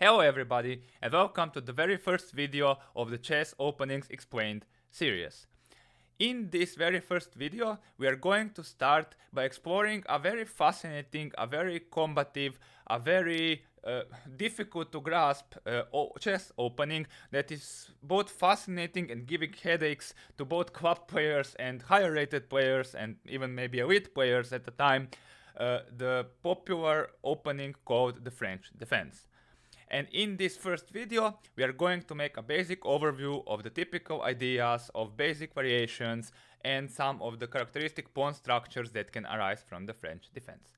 Hello everybody and welcome to the very first video of the Chess Openings Explained series. In this very first video we are going to start by exploring a very fascinating, a very combative, a very difficult to grasp chess opening that is both fascinating and giving headaches to both club players and higher rated players and even maybe elite players at the time, the popular opening called the French Defense. And in this first video, we are going to make a basic overview of the typical ideas of basic variations and some of the characteristic pawn structures that can arise from the French defense.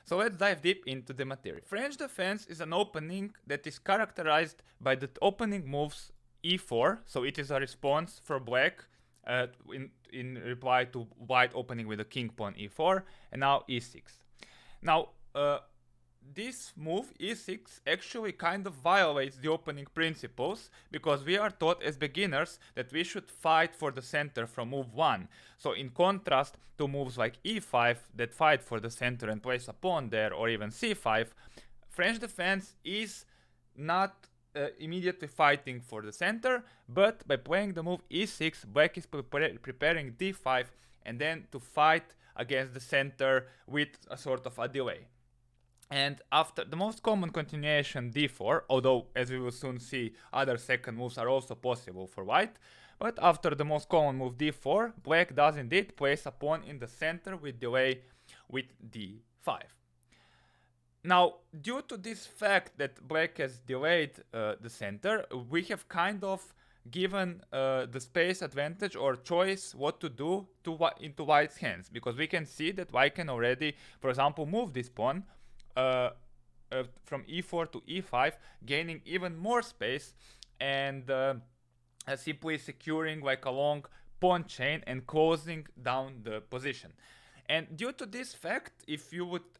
So let's dive deep into the material. French defense is an opening that is characterized by the opening moves e4, so it is a response for black in reply to white opening with the king pawn e4, and now e6. Now, this move e6 actually kind of violates the opening principles because we are taught as beginners that we should fight for the center from move 1. So in contrast to moves like e5 that fight for the center and place a pawn there, or even c5, French defense is not immediately fighting for the center, but by playing the move e6, black is preparing d5 and then to fight against the center with a sort of a delay. And after the most common continuation d4, although as we will soon see other second moves are also possible for white, but after the most common move d4, black does indeed place a pawn in the center with delay with d5. Now, due to this fact that black has delayed the center, we have kind of given the space advantage or choice what to do into white's hands, because we can see that white can already, for example, move this pawn from e4 to e5, gaining even more space and simply securing like a long pawn chain and closing down the position. And due to this fact,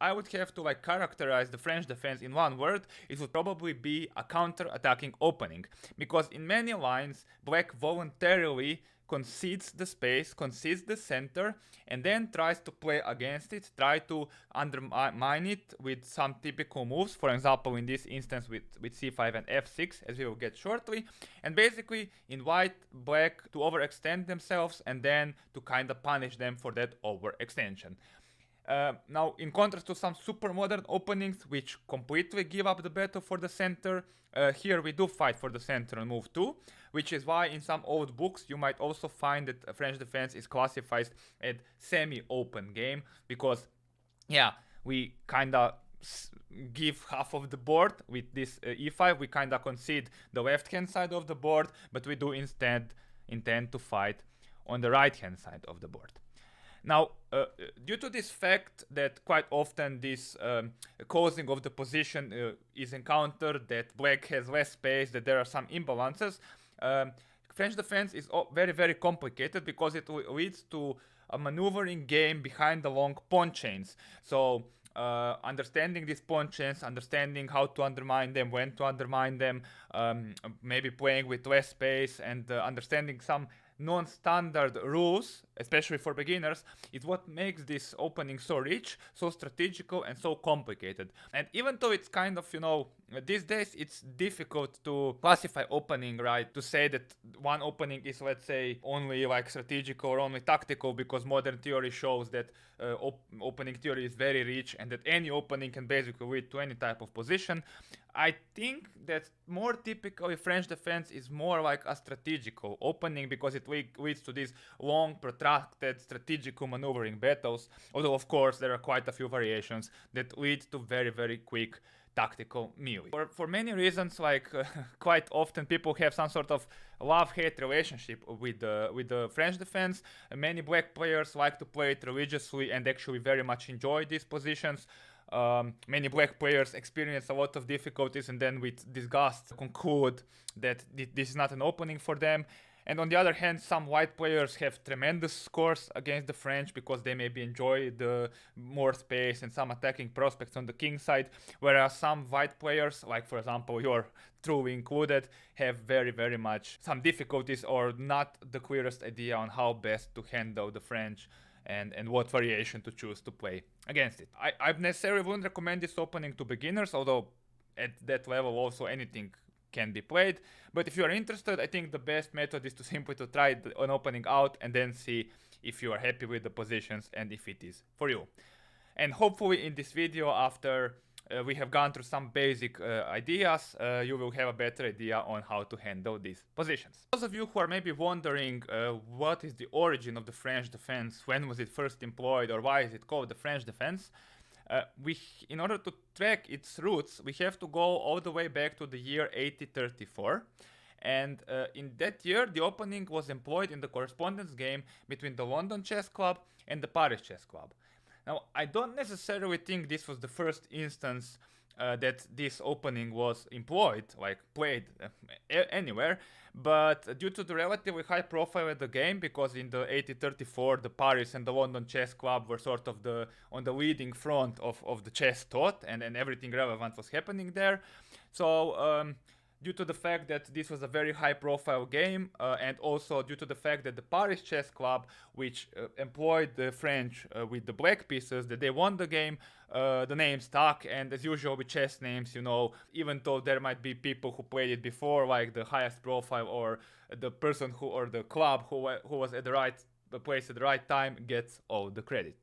I would have to like characterize the French defense in one word, it would probably be a counter-attacking opening, because in many lines black voluntarily concedes the space, concedes the center, and then tries to play against it, try to undermine it with some typical moves, for example in this instance with c5 and f6, as we will get shortly, and basically invite black to overextend themselves and then to kind of punish them for that overextension. Now, in contrast to some super modern openings which completely give up the battle for the center, here we do fight for the center on move 2, which is why in some old books you might also find that French defense is classified as semi-open game, because yeah, we kind of give half of the board with this e5, we kind of concede the left hand side of the board, but we do instead intend to fight on the right hand side of the board. Now, due to this fact that quite often this closing of the position is encountered, that black has less space, that there are some imbalances, French defense is very, very complicated because it leads to a maneuvering game behind the long pawn chains. So understanding these pawn chains, understanding how to undermine them, when to undermine them, maybe playing with less space, and understanding some non-standard rules, especially for beginners, is what makes this opening so rich, so strategical, and so complicated. And even though it's kind of, these days it's difficult to classify opening, right? To say that one opening is, let's say, only like strategical or only tactical, because modern theory shows that opening theory is very rich and that any opening can basically lead to any type of position. I think that more typically French defense is more like a strategical opening, because it leads to these long, protracted, strategical maneuvering battles, although of course there are quite a few variations that lead to very, very quick tactical melee. For many reasons, like quite often people have some sort of love-hate relationship with the French defense. Many black players like to play it religiously and actually very much enjoy these positions. Many black players experience a lot of difficulties and then with disgust conclude that this is not an opening for them. And on the other hand, some white players have tremendous scores against the French because they maybe enjoy the more space and some attacking prospects on the king side, whereas some white players, like for example you're truly included, have very, very much some difficulties or not the clearest idea on how best to handle the French and what variation to choose to play against it. I necessarily wouldn't recommend this opening to beginners, although at that level also anything can be played. But if you are interested, I think the best method is to simply to try an opening out and then see if you are happy with the positions and if it is for you. And hopefully in this video, after we have gone through some basic ideas, you will have a better idea on how to handle these positions. Those of you who are maybe wondering what is the origin of the French defense, when was it first employed, or why is it called the French defense, in order to track its roots, we have to go all the way back to the year 1834. And in that year, the opening was employed in the correspondence game between the London Chess Club and the Paris Chess Club. Now, I don't necessarily think this was the first instance that this opening was employed, like played anywhere, but due to the relatively high profile of the game, because in the 1834 the Paris and the London Chess Club were sort of on the leading front of the chess thought, and everything relevant was happening there. So due to the fact that this was a very high profile game, and also due to the fact that the Paris Chess Club, which employed the French with the black pieces, that they won the game, the name stuck. And as usual with chess names, you know, even though there might be people who played it before, like the highest profile, or the person who, or the club who was at the right place at the right time, gets all the credit.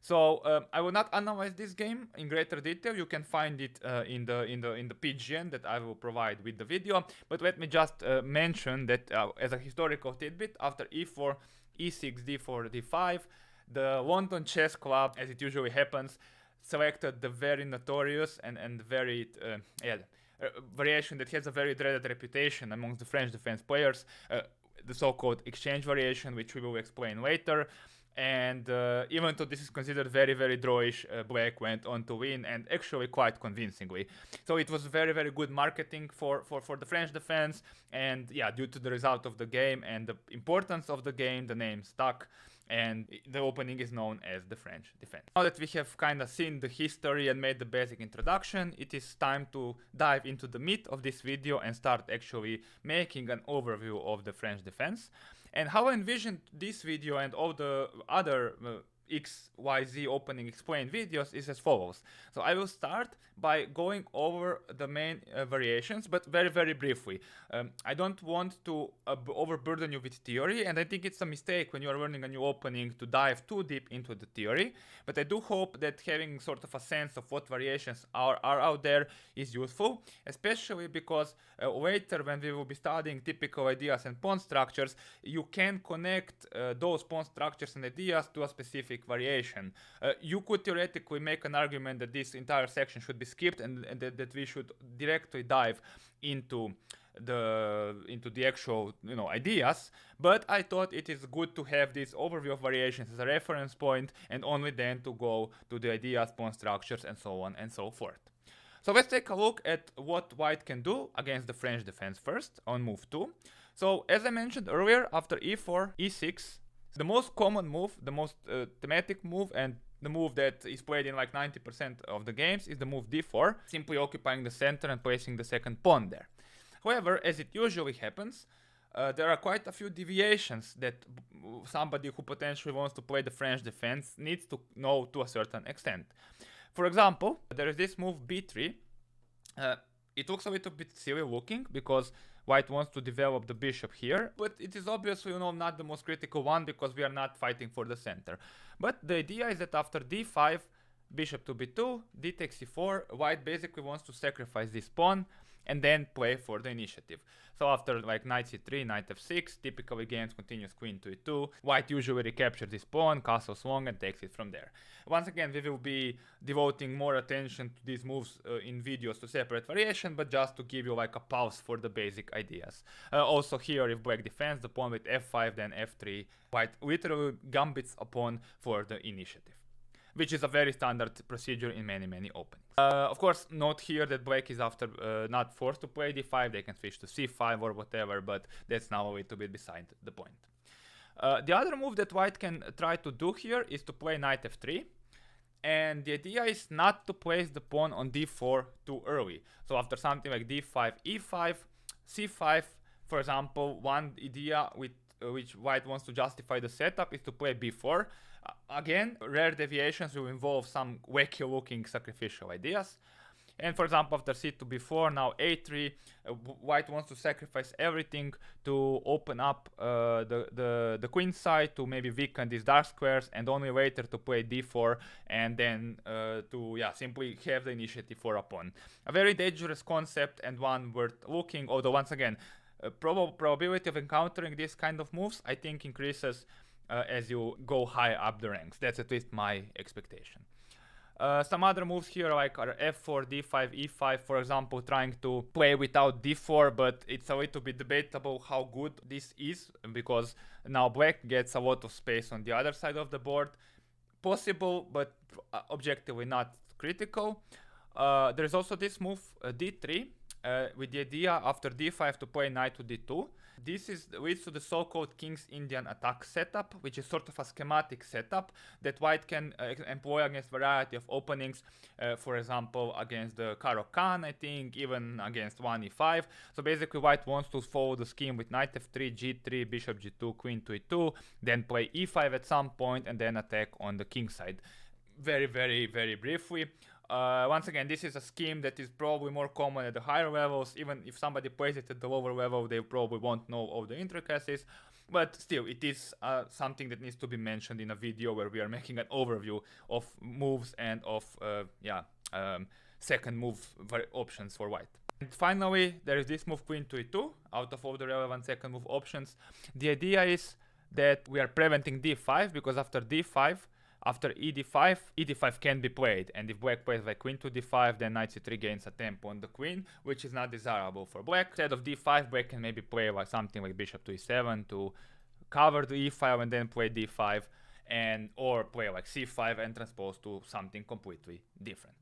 So I will not analyze this game in greater detail. You can find it in the PGN that I will provide with the video. But let me just mention that as a historical tidbit, after e4, e6, d4, d5, the London Chess Club, as it usually happens, selected the very notorious and very variation that has a very dreaded reputation amongst the French defense players, the so-called exchange variation, which we will explain later. And even though this is considered very, very drawish, black went on to win, and actually quite convincingly. So it was very, very good marketing for the French defense. And yeah, due to the result of the game and the importance of the game, the name stuck, and the opening is known as the French defense. Now that we have kind of seen the history and made the basic introduction, it is time to dive into the meat of this video and start actually making an overview of the French defense. And how I envisioned this video and all the other XYZ opening explained videos is as follows. So I will start by going over the main variations, but very, very briefly. I don't want to overburden you with theory, and I think it's a mistake when you are learning a new opening to dive too deep into the theory. But I do hope that having sort of a sense of what variations are out there is useful, especially because later when we will be studying typical ideas and pawn structures, you can connect those pawn structures and ideas to a specific variation. You could theoretically make an argument that this entire section should be skipped and that we should directly dive into the actual ideas, but I thought it is good to have this overview of variations as a reference point, and only then to go to the ideas, pawn structures, and so on and so forth. So let's take a look at what white can do against the French defense first on move 2. So as I mentioned earlier, after e4, e6, the most common move, the most thematic move, and the move that is played in like 90% of the games is the move d4, simply occupying the center and placing the second pawn there. However, as it usually happens, there are quite a few deviations that somebody who potentially wants to play the French defense needs to know to a certain extent. For example, there is this move b3. It looks a little bit silly looking because white wants to develop the bishop here, but it is obviously not the most critical one because we are not fighting for the center. But the idea is that after d5, bishop to b2, d takes c4, white basically wants to sacrifice this pawn and then play for the initiative. So after like knight c3, knight f6, typically games continues queen to e2, white usually recaptures this pawn, castles long, and takes it from there. Once again, we will be devoting more attention to these moves in videos to separate variation, but just to give you like a pulse for the basic ideas. Also here, if black defends the pawn with f5, then f3, white literally gambits a pawn for the initiative, which is a very standard procedure in many, many openings. Of course, note here that black is after not forced to play d5, they can switch to c5 or whatever, but that's now a little bit beside the point. The other move that white can try to do here is to play knight f3, and the idea is not to place the pawn on d4 too early. So after something like d5, e5, c5, for example, one idea with which white wants to justify the setup is to play b4. Again, rare deviations will involve some wacky looking sacrificial ideas. And for example, after c to b4, now a3, white wants to sacrifice everything to open up the queen side, to maybe weaken these dark squares, and only later to play d4, and then to simply have the initiative for a pawn. A very dangerous concept and one worth looking, although once again, probability of encountering these kind of moves, I think, increases as you go higher up the ranks. That's at least my expectation. Some other moves here like are f4, d5, e5, for example, trying to play without d4, but it's a little bit debatable how good this is, because now black gets a lot of space on the other side of the board. Possible, but objectively not critical. There's also this move, d3, with the idea after d5 to play knight to d2. This leads to the so-called King's Indian attack setup, which is sort of a schematic setup that white can employ against variety of openings, for example, against the Caro Khan, I think, even against 1e5. So basically white wants to follow the scheme with knight f3, g3, bishop g2, queen to e2, then play e5 at some point, and then attack on the king side. Very, very, very briefly. Once again, this is a scheme that is probably more common at the higher levels. Even if somebody plays it at the lower level, they probably won't know all the intricacies. But still, it is something that needs to be mentioned in a video where we are making an overview of moves and of second move options for white. And finally, there is this move queen to e2, out of all the relevant second move options. The idea is that we are preventing d5, because after d5, after ed5, ed5 can be played, and if black plays like queen to d5, then knight c3 gains a tempo on the queen, which is not desirable for black. Instead of d5, black can maybe play like something like bishop to e7 to cover the e5 and then play d5, or play like c5 and transpose to something completely different.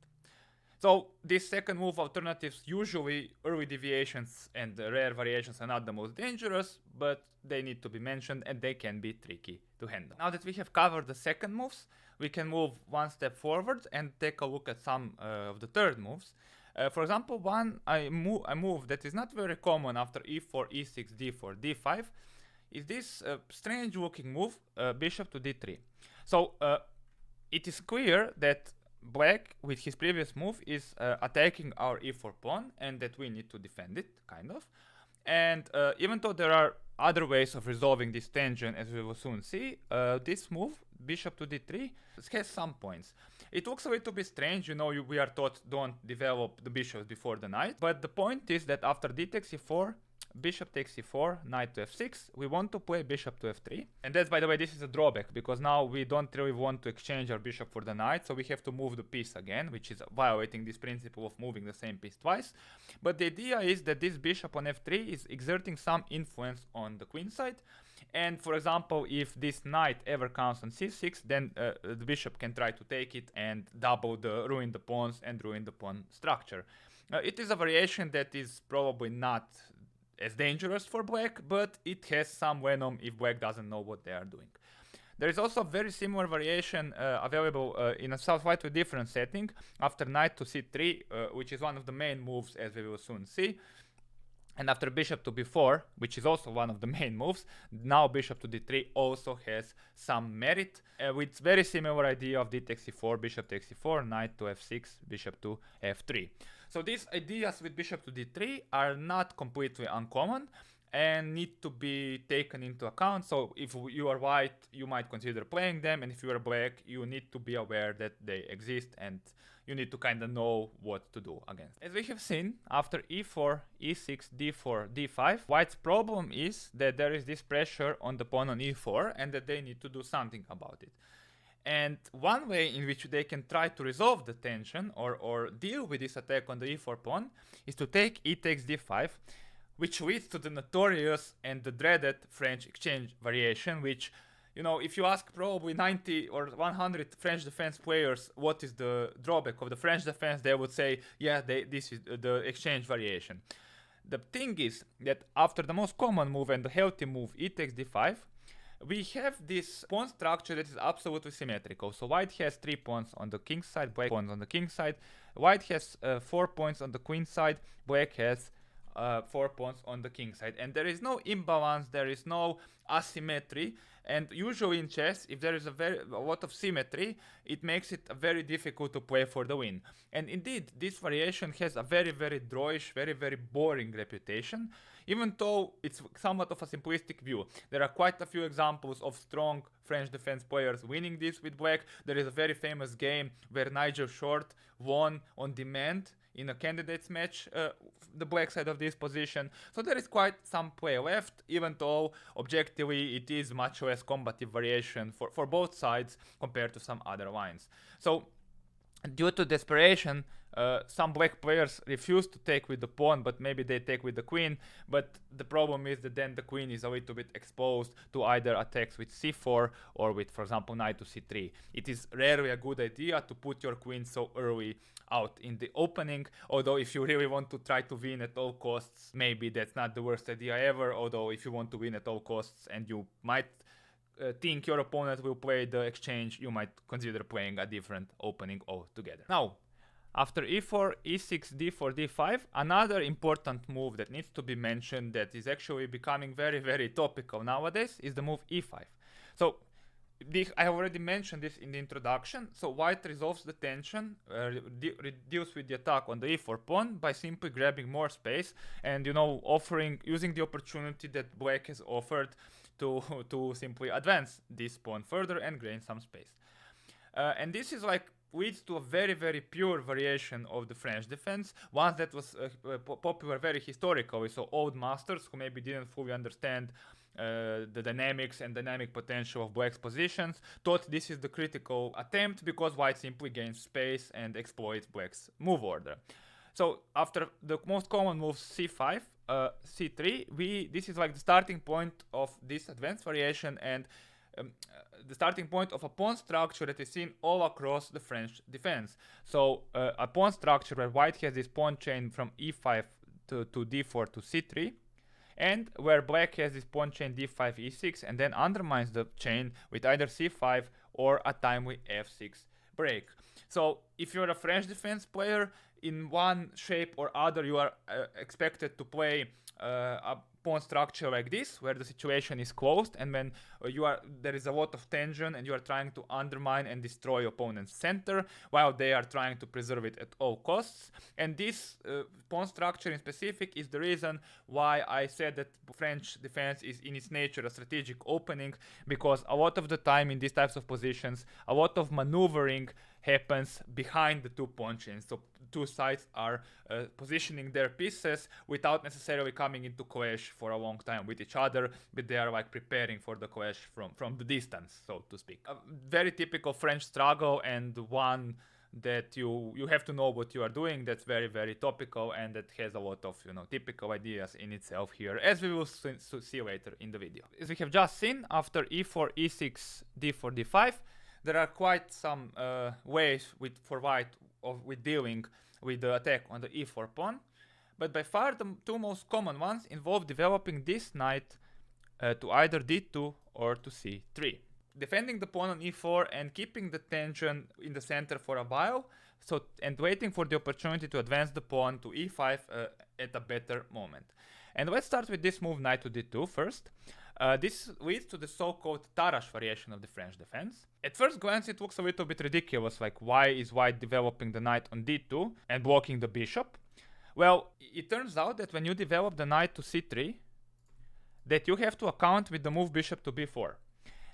So these second move alternatives, usually early deviations and rare variations, are not the most dangerous, but they need to be mentioned and they can be tricky to handle. Now that we have covered the second moves, we can move one step forward and take a look at some of the third moves. For example, a move that is not very common after e4, e6, d4, d5 is this strange looking move, bishop to d3. So it is clear that black, with his previous move, is attacking our e4 pawn, and that we need to defend it, kind of. And even though there are other ways of resolving this tension, as we will soon see, this move, bishop to d3, has some points. It looks a little bit strange, we are taught don't develop the bishops before the knight, but the point is that after d takes e4, bishop takes e4, knight to f6, we want to play bishop to f3. And that's, by the way, this is a drawback, because now we don't really want to exchange our bishop for the knight, so we have to move the piece again, which is violating this principle of moving the same piece twice. But the idea is that this bishop on f3 is exerting some influence on the queen side. And for example, if this knight ever comes on c6, then the bishop can try to take it and ruin the pawns and ruin the pawn structure. It is a variation that is probably not as dangerous for black, but it has some venom if black doesn't know what they are doing. There is also a very similar variation available in a slightly different setting after knight to c3, which is one of the main moves, as we will soon see. And after bishop to b4, which is also one of the main moves, now bishop to d3 also has some merit, with very similar idea of d takes e4, bishop takes e4, knight to f6, bishop to f3. So these ideas with bishop to d3 are not completely uncommon and need to be taken into account. So if you are white, you might consider playing them, and if you are black, you need to be aware that they exist and you need to kind of know what to do against. As we have seen, after e4, e6, d4, d5, white's problem is that there is this pressure on the pawn on e4 and that they need to do something about it. And one way in which they can try to resolve the tension or deal with this attack on the e4 pawn is to take e takes d5, which leads to the notorious and the dreaded French exchange variation, which, if you ask probably 90 or 100 French defense players what is the drawback of the French defense, they would say, yeah, this is the exchange variation. The thing is that after the most common move and the healthy move, e takes d5, we have this pawn structure that is absolutely symmetrical. So white has 3 pawns on the king side, black pawns on the king side. White has 4 points on the queen side, black has 4 pawns on the king side, and there is no imbalance, there is no asymmetry. And usually in chess, if there is a lot of symmetry, it makes it very difficult to play for the win. And indeed, this variation has a very drawish, very boring reputation, even though it's somewhat of a simplistic view. There are quite a few examples of strong French defense players winning this with black. There is a very famous game where Nigel Short won on demand in a candidates match, the black side of this position. So there is quite some play left, even though objectively it is much less combative variation for both sides compared to some other lines. So due to desperation, some black players refuse to take with the pawn, but maybe they take with the queen. But the problem is that then the queen is a little bit exposed to either attacks with c4 or with, for example, knight to c3. It is rarely a good idea to put your queen so early out in the opening, although if you really want to try to win at all costs, maybe that's not the worst idea ever. Although if you want to win at all costs and you might think your opponent will play the exchange, you might consider playing a different opening altogether. Now, after e4, e6, d4, d5, another important move that needs to be mentioned that is actually becoming very topical nowadays is the move e5. So I already mentioned this in the introduction. So white resolves the tension, reduce with the attack on the e4 pawn by simply grabbing more space and, you know, using the opportunity that black has offered to simply advance this pawn further and gain some space. And this is like leads to a very pure variation of the French defense, one that was popular very historically. So old masters who maybe didn't fully understand the dynamics and dynamic potential of black's positions thought this is the critical attempt because white simply gains space and exploits black's move order. So after the most common moves c5, c3, this is like the starting point of this advanced variation and the starting point of a pawn structure that is seen all across the French defense. So a pawn structure where white has this pawn chain from e5 to d4 to c3, and where black has this pawn chain d5, e6, and then undermines the chain with either c5 or a timely f6 break. So if you're a French defense player, in one shape or other you are expected to play a pawn structure like this, where the situation is closed and when there is a lot of tension and you are trying to undermine and destroy opponent's center while they are trying to preserve it at all costs. And this pawn structure in specific is the reason why I said that French defense is in its nature a strategic opening, because a lot of the time in these types of positions a lot of maneuvering happens behind the two pawn chains. So two sides are positioning their pieces without necessarily coming into clash for a long time with each other, but they are like preparing for the clash from the distance, so to speak. A very typical French struggle, and one that you have to know what you are doing. That's very topical, and that has a lot of, you know, typical ideas in itself here, as we will see later in the video. As we have just seen, after e4, e6, d4, d5, there are quite some ways for white with dealing with the attack on the e4 pawn, but by far the two most common ones involve developing this knight to either d2 or to c3, defending the pawn on e4 and keeping the tension in the center for a while, and waiting for the opportunity to advance the pawn to e5 at a better moment. And let's start with this move, knight to d2 first. This leads to the so-called Tarrasch variation of the French defense. At first glance it looks a little bit ridiculous, like why is white developing the knight on d2 and blocking the bishop? Well, it turns out that when you develop the knight to c3, that you have to account with the move bishop to b4.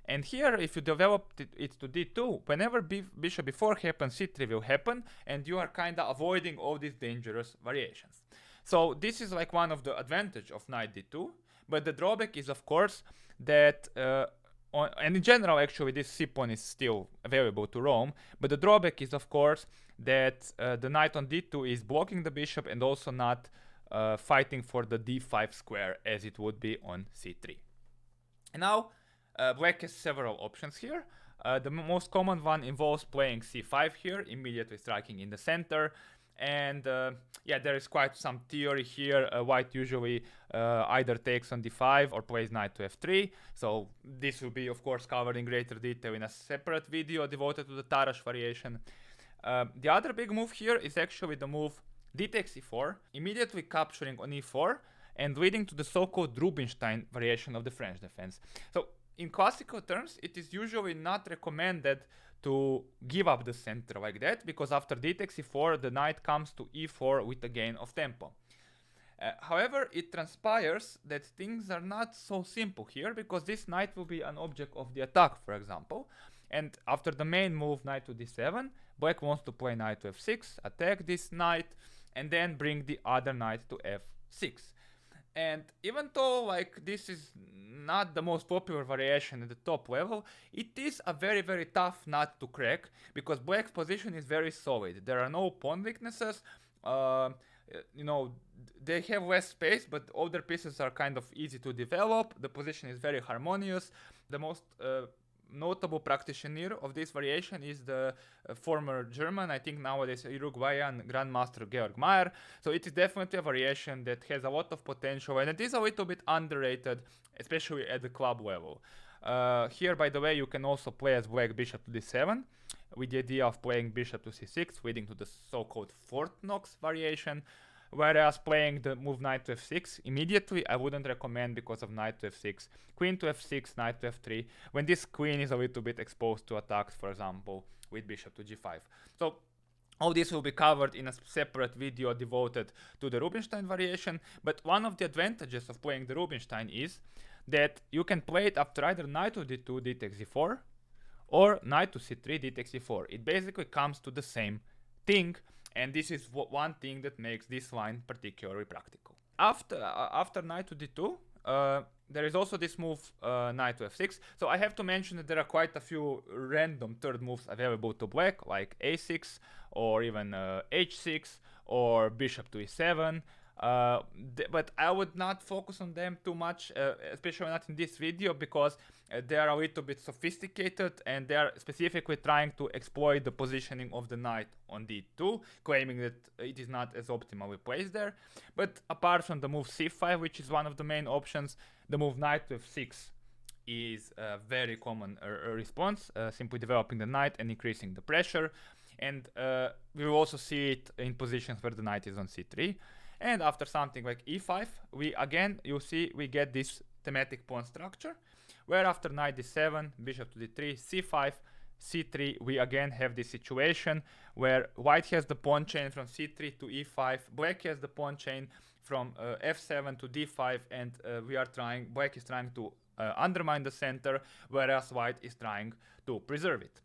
And here, if you develop it to d2, whenever bishop b4 happens, c3 will happen, and you are kinda avoiding all these dangerous variations. So this is like one of the advantage of knight d2, but the drawback is, of course, that and in general actually this c pawn is still available to roam, but the drawback is, of course, that the knight on d2 is blocking the bishop and also not fighting for the d5 square as it would be on c3. And now black has several options here. The most common one involves playing c5 here, immediately striking in the center. And yeah, there is quite some theory here. White usually either takes on d5 or plays knight to f3. So this will be, of course, covered in greater detail in a separate video devoted to the Tarrasch variation. The other big move here is actually the move d takes e4, immediately capturing on e4 and leading to the so-called Rubinstein variation of the French defense. So in classical terms, it is usually not recommended to give up the center like that, because after d takes e4, the knight comes to e4 with a gain of tempo. However, it transpires that things are not so simple here, because this knight will be an object of the attack, for example. And after the main move, knight to d7, black wants to play knight to f6, attack this knight, and then bring the other knight to f6. And even though like this is not the most popular variation at the top level, it is a very, very tough nut to crack, because black's position is very solid. There are no pawn weaknesses. You know, they have less space, but all their pieces are kind of easy to develop. The position is very harmonious. The most notable practitioner of this variation is the former German, I think nowadays Uruguayan Grandmaster Georg Mayer. So it is definitely a variation that has a lot of potential, and it is a little bit underrated, especially at the club level. Here, by the way, you can also play as black bishop to d7, with the idea of playing bishop to c6, leading to the so-called Fort Knox variation. Whereas playing the move knight to f6 immediately, I wouldn't recommend, because of knight to f6, queen to f6, knight to f3, when this queen is a little bit exposed to attacks, for example, with bishop to g5. So all this will be covered in a separate video devoted to the Rubinstein variation, but one of the advantages of playing the Rubinstein is that you can play it after either knight to d2, d takes e4, or knight to c3, d takes e4. It basically comes to the same thing, and this is one thing that makes this line particularly practical. After knight to d2, there is also this move knight to f6. So I have to mention that there are quite a few random third moves available to black, like a6 or even h6 or bishop to e7. But I would not focus on them too much, especially not in this video, because they are a little bit sophisticated and they are specifically trying to exploit the positioning of the knight on d2, claiming that it is not as optimally placed there. But apart from the move c5, which is one of the main options, the move knight to f6 is a very common response, simply developing the knight and increasing the pressure. And we will also see it in positions where the knight is on c3. And after something like e5, you see we get this thematic pawn structure, where after knight d7, bishop to d3, c5, c3, we again have this situation where white has the pawn chain from c3 to e5, black has the pawn chain from f7 to d5, and black is trying to undermine the center, whereas white is trying to preserve it.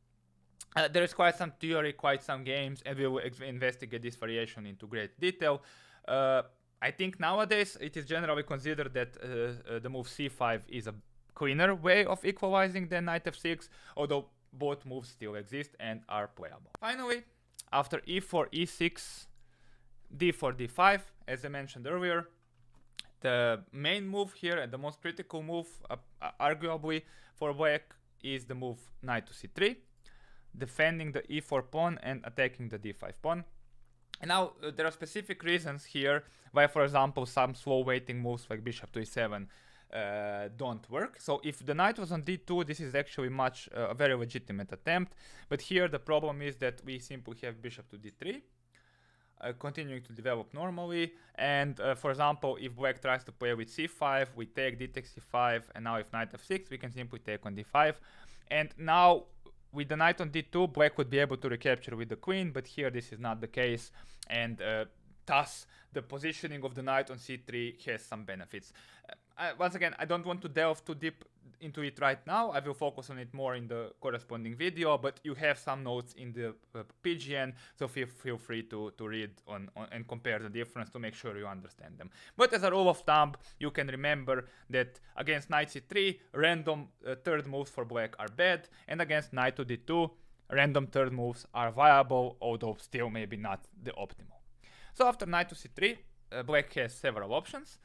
There is quite some theory, quite some games, and we will investigate this variation into great detail. I think nowadays it is generally considered that the move c5 is a cleaner way of equalizing than knight f6, although both moves still exist and are playable. Finally, after e4, e6, d4, d5, as I mentioned earlier, the main move here and the most critical move, arguably, for black is the move knight to c3, defending the e4 pawn and attacking the d5 pawn. And now there are specific reasons here why, for example, some slow waiting moves like bishop to e7 don't work. So if the knight was on d2, this is actually a very legitimate attempt. But here the problem is that we simply have bishop to d3, continuing to develop normally. And for example, if black tries to play with c5, we take d takes c5, and now if knight f6, we can simply take on d5. And now with the knight on d2, black would be able to recapture with the queen, but here this is not the case, and thus the positioning of the knight on c3 has some benefits. Once again, I don't want to delve too deep into it right now. I will focus on it more in the corresponding video, but you have some notes in the PGN, so feel free to read on and compare the difference to make sure you understand them. But as a rule of thumb, you can remember that against knight c3, random third moves for black are bad, and against knight to d2, random third moves are viable, although still maybe not the optimal. So after knight to c3, black has several options.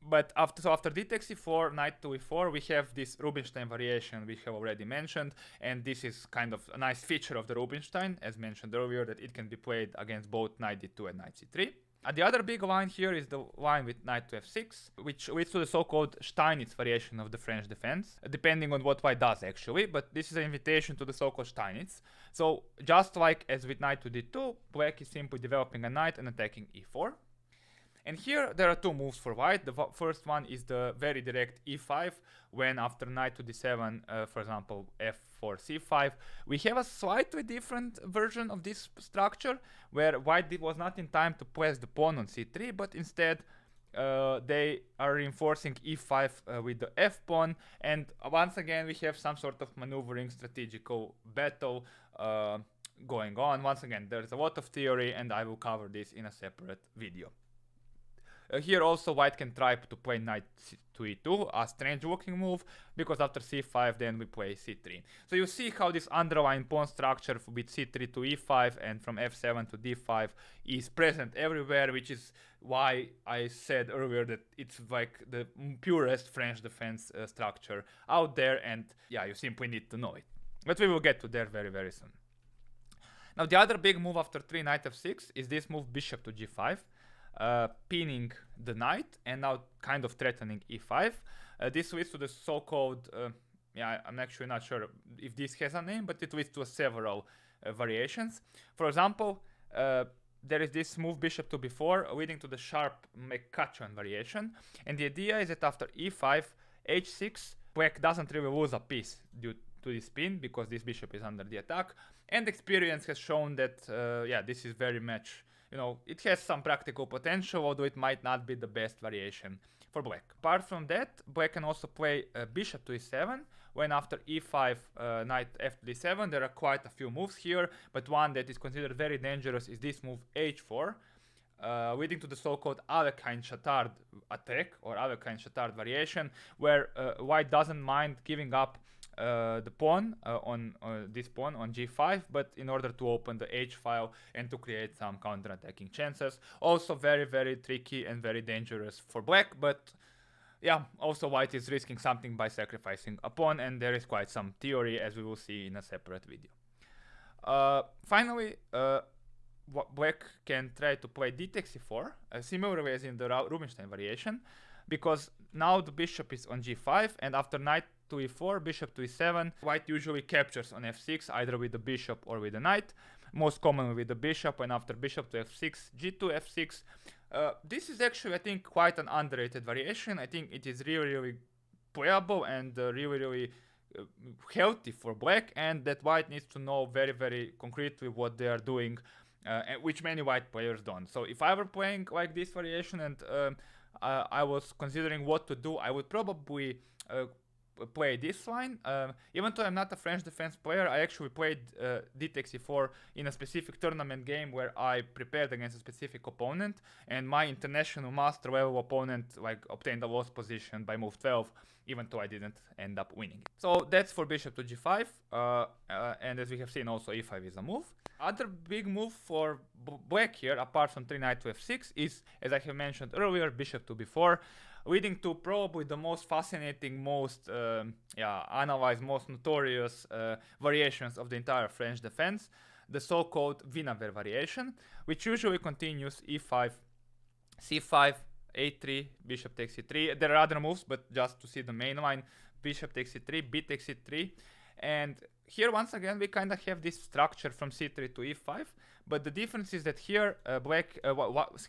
But after d takes e4, knight to e4, we have this Rubinstein variation we have already mentioned, and this is kind of a nice feature of the Rubinstein, as mentioned earlier, that it can be played against both knight d2 and knight c3. The other big line here is the line with knight to f6, which leads to the so-called Steinitz variation of the French defense, depending on what white does actually, but this is an invitation to the so-called Steinitz. So just like as with knight to d2, black is simply developing a knight and attacking e4. And here there are two moves for white. The first one is the very direct e5, when after knight to d7, for example, f4, c5, we have a slightly different version of this structure, where white was not in time to place the pawn on c3, but instead they are reinforcing e5 with the f pawn, and once again we have some sort of maneuvering strategical battle going on. Once again, there's a lot of theory, and I will cover this in a separate video. Here also white can try to play knight to e2, a strange looking move, because after c5 then we play c3. So you see how this underlying pawn structure with c3 to e5 and from f7 to d5 is present everywhere, which is why I said earlier that it's like the purest French defense structure out there, and yeah, you simply need to know it. But we will get to there very, very soon. Now the other big move after 3 knight f6 is this move bishop to g5. Pinning the knight and now kind of threatening e5. This leads to the so-called, I'm actually not sure if this has a name, but it leads to several variations. For example, there is this move bishop to b4 leading to the sharp McCutcheon variation, and the idea is that after e5, h6, black doesn't really lose a piece due to this pin because this bishop is under the attack, and experience has shown that this is very much, it has some practical potential, although it might not be the best variation for black. Apart from that, black can also play bishop to e7, when after e5, knight f to d7, there are quite a few moves here, but one that is considered very dangerous is this move h4, leading to the so-called Alekhine-Chattard attack, or Alekhine-Chattard variation, where white doesn't mind giving up the pawn on this pawn on g5, but in order to open the h file and to create some counter-attacking chances. Also very, very tricky and very dangerous for black, but yeah, also white is risking something by sacrificing a pawn, and there is quite some theory, as we will see in a separate video. Finally, black can try to play d takes e4, similarly as in the Rubinstein variation, because now the bishop is on g5, and after knight to e4, bishop to e7, white usually captures on f6, either with the bishop or with the knight, most commonly with the bishop, and after bishop to f6, g2, f6. This is actually, I think, quite an underrated variation. I think it is really, really playable and really healthy for black, and that white needs to know very, very concretely what they are doing, which many white players don't. So if I were playing like this variation and I was considering what to do, I would probably play this line. Even though I'm not a French defense player, I actually played d takes e4 in a specific tournament game where I prepared against a specific opponent, and my international master level opponent obtained a lost position by move 12, even though I didn't end up winning it. So that's for bishop to g5, and as we have seen, also e5 is a move. Other big move for black here, apart from 3 knight to f6, is, as I have mentioned earlier, bishop to b4, leading to probably the most fascinating, most analyzed, most notorious variations of the entire French defense, the so-called Wiener variation, which usually continues e5, c5, a3, bishop takes e3. There are other moves, but just to see the main line, bishop takes e3, b takes e3, and here once again we kind of have this structure from c3 to e5, but the difference is that here black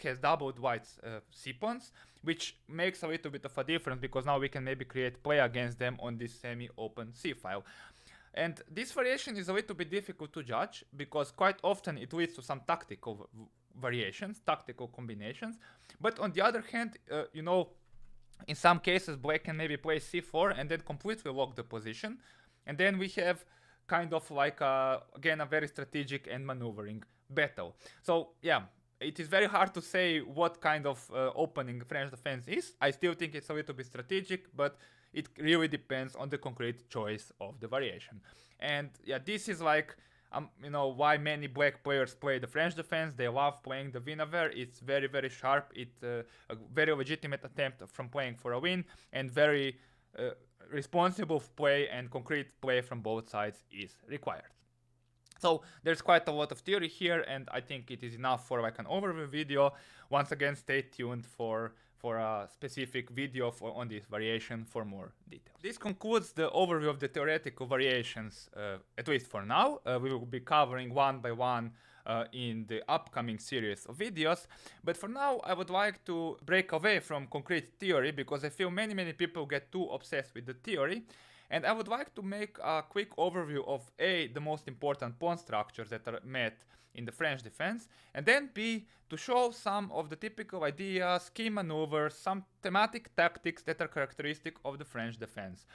has doubled white's c-pawns, which makes a little bit of a difference, because now we can maybe create play against them on this semi-open c-file. And this variation is a little bit difficult to judge, because quite often it leads to some tactical variations, tactical combinations, but on the other hand, in some cases black can maybe play c4 and then completely lock the position, and then we have kind of like again a very strategic and maneuvering battle. So yeah, it is very hard to say what kind of opening French defense is. I still think it's a little bit strategic, but it really depends on the concrete choice of the variation. And yeah, this is like why many black players play the French defense. They love playing the Wiener. It's very, very sharp. It's a very legitimate attempt from playing for a win, and very responsible play and concrete play from both sides is required. So there's quite a lot of theory here, and I think it is enough for like an overview video. Once again, stay tuned for a specific video on this variation for more details. This concludes the overview of the theoretical variations, at least for now. We will be covering one by one in the upcoming series of videos, but for now I would like to break away from concrete theory, because I feel many people get too obsessed with the theory. And I would like to make a quick overview of A, the most important pawn structures that are met in the French defense, and then B, to show some of the typical ideas, key maneuvers, some thematic tactics that are characteristic of the French defense.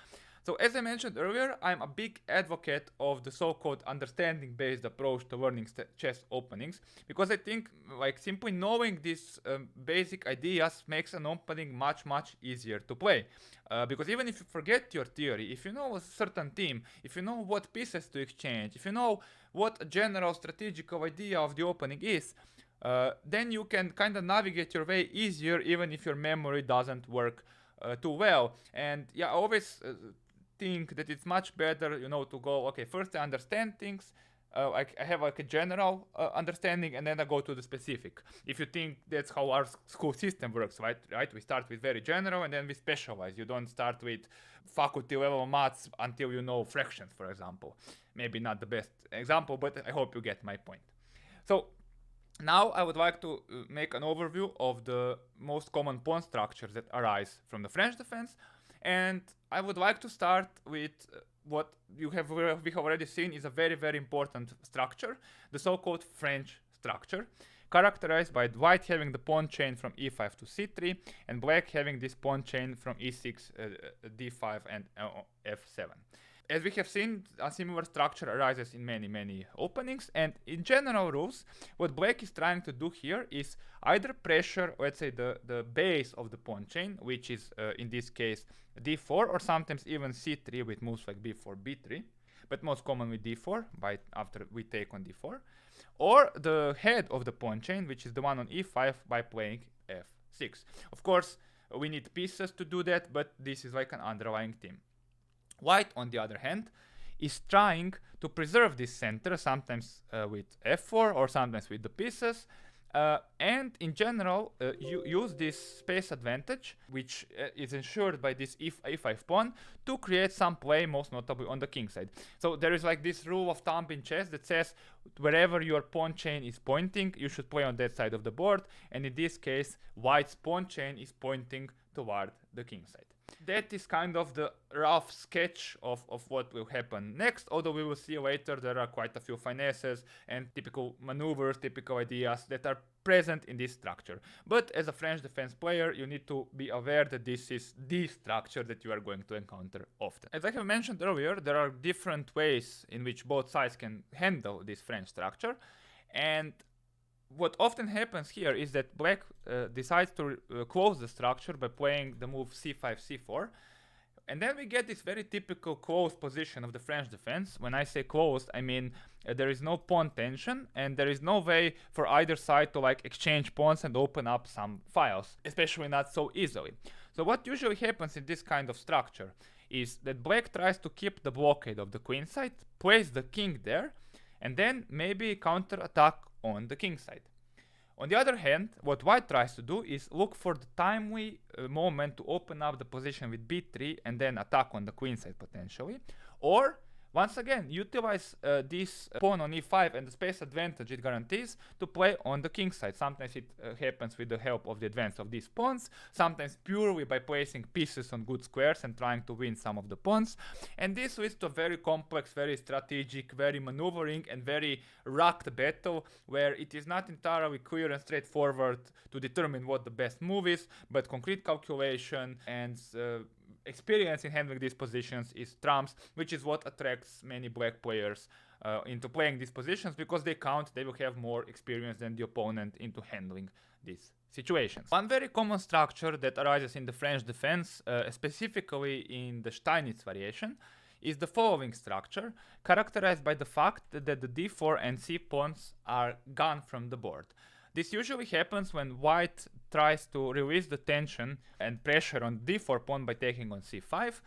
So as I mentioned earlier, I'm a big advocate of the so-called understanding-based approach to learning chess openings, because I think like simply knowing these basic ideas makes an opening much easier to play. Because even if you forget your theory, if you know a certain team, if you know what pieces to exchange, if you know what a general strategical idea of the opening is, then you can kind of navigate your way easier, even if your memory doesn't work too well. And yeah, I always think that it's much better, you know, to go, okay, first I understand things, I have like a general understanding, and then I go to the specific. If you think that's how our school system works, right? We start with very general and then we specialize. You don't start with faculty level maths until you know fractions, for example. Maybe not the best example, but I hope you get my point. So now I would like to make an overview of the most common pawn structures that arise from the French defense. And I would like to start with what we have already seen is a very important structure, the so-called French structure, characterized by white having the pawn chain from e5 to c3, and black having this pawn chain from e6, d5, and f7. As we have seen, a similar structure arises in many openings, and in general rules, what black is trying to do here is either pressure, let's say, the base of the pawn chain, which is in this case d4, or sometimes even c3 with moves like b4, b3, but most commonly d4 after we take on d4, or the head of the pawn chain, which is the one on e5, by playing f6. Of course, we need pieces to do that, but this is like an underlying theme. White, on the other hand, is trying to preserve this center, sometimes with f4 or sometimes with the pieces, and in general you use this space advantage, which is ensured by this e5 pawn, to create some play, most notably on the king side. So there is like this rule of thumb in chess that says wherever your pawn chain is pointing, you should play on that side of the board, and in this case white's pawn chain is pointing toward the king side. That is kind of the rough sketch of what will happen next, although we will see later there are quite a few finesses and typical maneuvers, typical ideas that are present in this structure. But as a French defense player, you need to be aware that this is the structure that you are going to encounter often. As I have mentioned earlier, there are different ways in which both sides can handle this French structure, and what often happens here is that black decides to close the structure by playing the move c5, c4. And then we get this very typical closed position of the French defense. When I say closed, I mean there is no pawn tension, and there is no way for either side to like exchange pawns and open up some files, especially not so easily. So what usually happens in this kind of structure is that black tries to keep the blockade of the queen side, plays the king there, and then maybe counter-attack on the king side. On the other hand, what white tries to do is look for the timely moment to open up the position with b3 and then attack on the queen side potentially, or once again utilize this pawn on e5 and the space advantage it guarantees to play on the king side. Sometimes it happens with the help of the advance of these pawns, sometimes purely by placing pieces on good squares and trying to win some of the pawns, and this leads to a very complex, very strategic, very maneuvering and very racked battle where it is not entirely clear and straightforward to determine what the best move is, but concrete calculation and experience in handling these positions is trumps, which is what attracts many black players into playing these positions, because they will have more experience than the opponent into handling these situations. One very common structure that arises in the French defense, specifically in the Steinitz variation, is the following structure, characterized by the fact that the d4 and c pawns are gone from the board. This usually happens when white tries to release the tension and pressure on d4 pawn by taking on c5,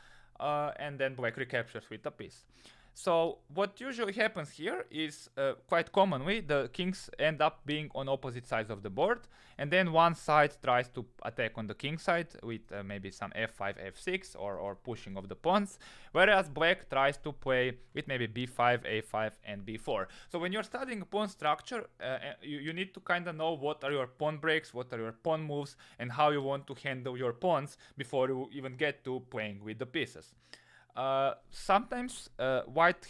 and then black recaptures with a piece. So what usually happens here is quite commonly the kings end up being on opposite sides of the board, and then one side tries to attack on the king side with maybe some f5, f6 or pushing of the pawns, whereas black tries to play with maybe b5, a5 and b4. So when you're studying pawn structure, you need to kind of know what are your pawn breaks, what are your pawn moves, and how you want to handle your pawns before you even get to playing with the pieces. Sometimes white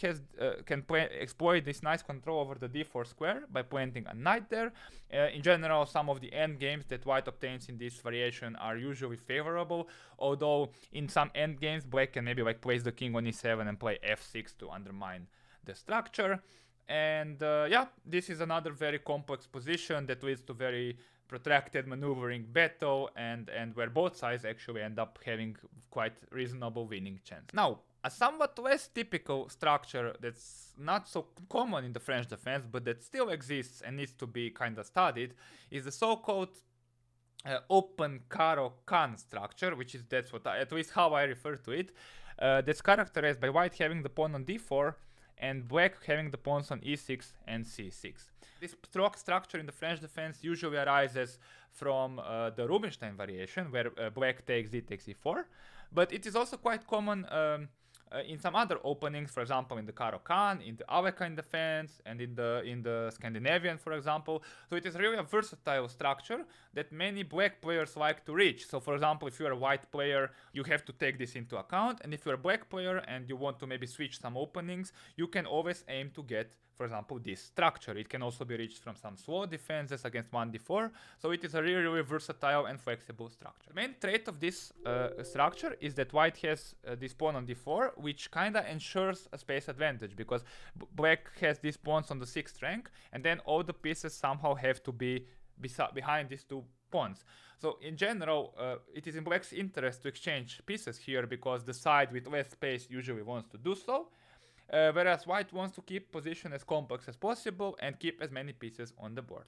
can exploit this nice control over the d4 square by planting a knight there. In general, some of the end games that white obtains in this variation are usually favorable, although in some end games black can maybe like place the king on e7 and play f6 to undermine the structure. And yeah, this is another very complex position that leads to very protracted maneuvering battle, and where both sides actually end up having quite reasonable winning chance. Now, a somewhat less typical structure that's not so common in the French defense, but that still exists and needs to be kind of studied, is the so-called open Caro Can structure, which is at least how I refer to it. That's characterized by white having the pawn on d4 and black having the pawns on e6 and c6. This structure in the French defense usually arises from the Rubinstein variation, where black takes d takes e4, but it is also quite common in some other openings, for example in the Caro Can, in the Alekhine defense, and in the Scandinavian, for example. So it is really a versatile structure that many black players like to reach. So for example, if you're a white player, you have to take this into account, and if you're a black player and you want to maybe switch some openings, you can always aim to get, for example, this structure. It can also be reached from some slow defenses against 1d4, so it is a really versatile and flexible structure. The main trait of this structure is that white has this pawn on d4, which kind of ensures a space advantage, because black has these pawns on the 6th rank, and then all the pieces somehow have to be behind these two pawns. So in general, it is in black's interest to exchange pieces here, because the side with less space usually wants to do so. Whereas white wants to keep position as complex as possible and keep as many pieces on the board.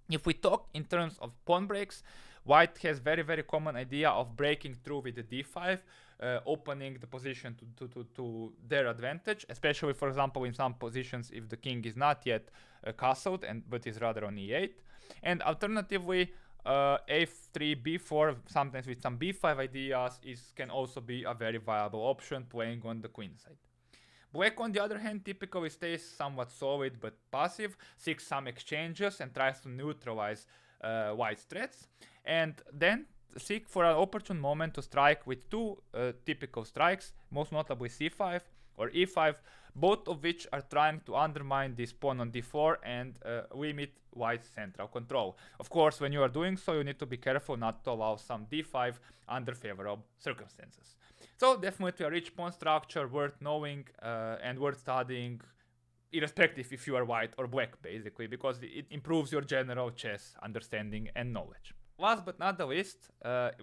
If we talk in terms of pawn breaks, white has very common idea of breaking through with the d5, opening the position to their advantage, especially for example in some positions if the king is not yet castled but is rather on e8. And alternatively, a3, b4, sometimes with some b5 ideas, can also be a very viable option playing on the queen side. Black, on the other hand, typically stays somewhat solid but passive, seeks some exchanges and tries to neutralize white's threats, and then seek for an opportune moment to strike with two typical strikes, most notably c5 or e5, both of which are trying to undermine this pawn on d4 and limit white's central control. Of course, when you are doing so, you need to be careful not to allow some d5 under favorable circumstances. So definitely a rich pawn structure worth knowing and worth studying, irrespective if you are white or black, basically, because it improves your general chess understanding and knowledge. Last but not the least,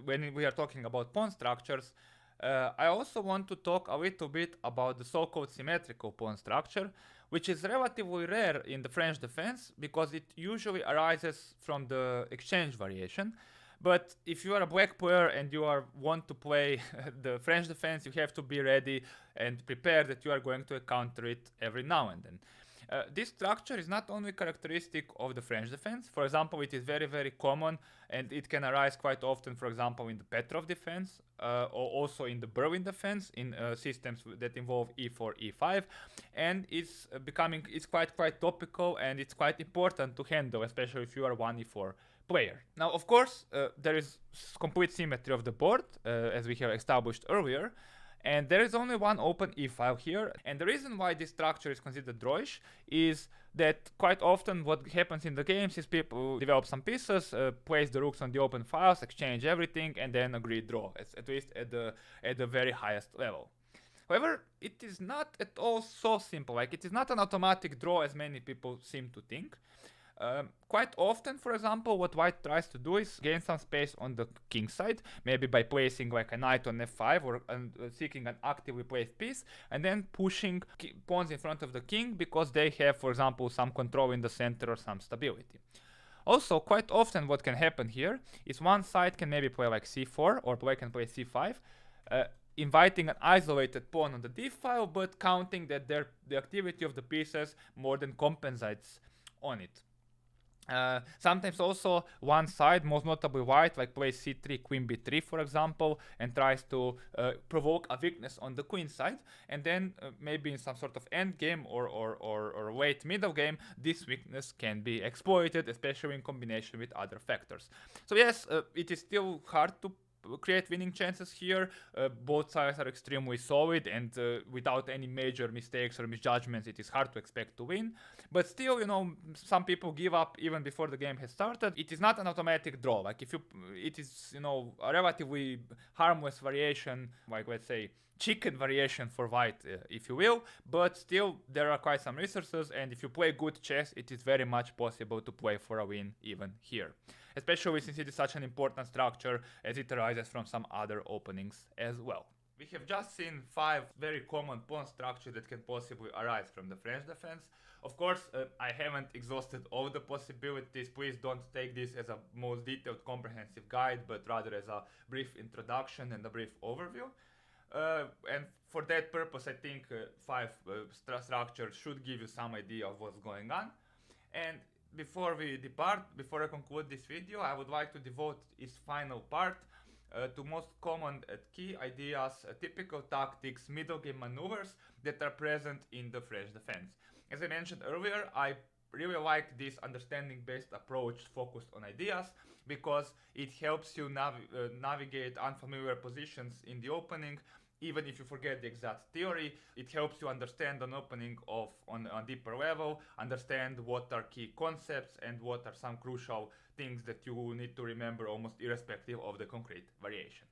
when we are talking about pawn structures, I also want to talk a little bit about the so-called symmetrical pawn structure, which is relatively rare in the French defense because it usually arises from the exchange variation. But if you are a black player and you want to play the French defense, you have to be ready and prepared that you are going to encounter it every now and then. This structure is not only characteristic of the French defense. For example, it is very common, and it can arise quite often, for example, in the Petrov defense, or also in the Berlin defense, in systems that involve e4, e5, and it's quite topical, and it's quite important to handle, especially if you are 1e4 player. Now, of course, there is complete symmetry of the board, as we have established earlier, and there is only one open e-file here. And the reason why this structure is considered drawish is that quite often what happens in the games is people develop some pieces, place the rooks on the open files, exchange everything, and then agree draw, at least at the very highest level. However, it is not at all so simple. Like, it is not an automatic draw as many people seem to think. Quite often, for example, what white tries to do is gain some space on the king side, maybe by placing like a knight on f5 or seeking an actively placed piece, and then pushing pawns in front of the king because they have, for example, some control in the center or some stability. Also, quite often what can happen here is one side can maybe play like c4 or black can play c5. inviting an isolated pawn on the d file, but counting that the activity of the pieces more than compensates on it. Sometimes also one side, most notably white, like plays c3, queen b3, for example, and tries to provoke a weakness on the queen side, and then maybe in some sort of end game or late middle game, this weakness can be exploited, especially in combination with other factors. So yes, it is still hard to create winning chances here. Both sides are extremely solid, and without any major mistakes or misjudgments, it is hard to expect to win. But still, you know, some people give up even before the game has started. It is not an automatic draw. Like if you, it is, you know, a relatively harmless variation, like let's say chicken variation for white, if you will, but still there are quite some resources, and if you play good chess, it is very much possible to play for a win even here, especially since it is such an important structure as it arises from some other openings as well. We have just seen 5 very common pawn structures that can possibly arise from the French defense. Of course, I haven't exhausted all the possibilities. Please don't take this as a most detailed comprehensive guide, but rather as a brief introduction and a brief overview. And for that purpose, I think 5 structures should give you some idea of what's going on. And before we depart, before I conclude this video, I would like to devote its final part to most common key ideas, typical tactics, middle game maneuvers that are present in the French defense. As I mentioned earlier, I really like this understanding-based approach focused on ideas because it helps you navigate unfamiliar positions in the opening. Even if you forget the exact theory, it helps you understand an opening on a deeper level, understand what are key concepts and what are some crucial things that you need to remember almost irrespective of the concrete variation.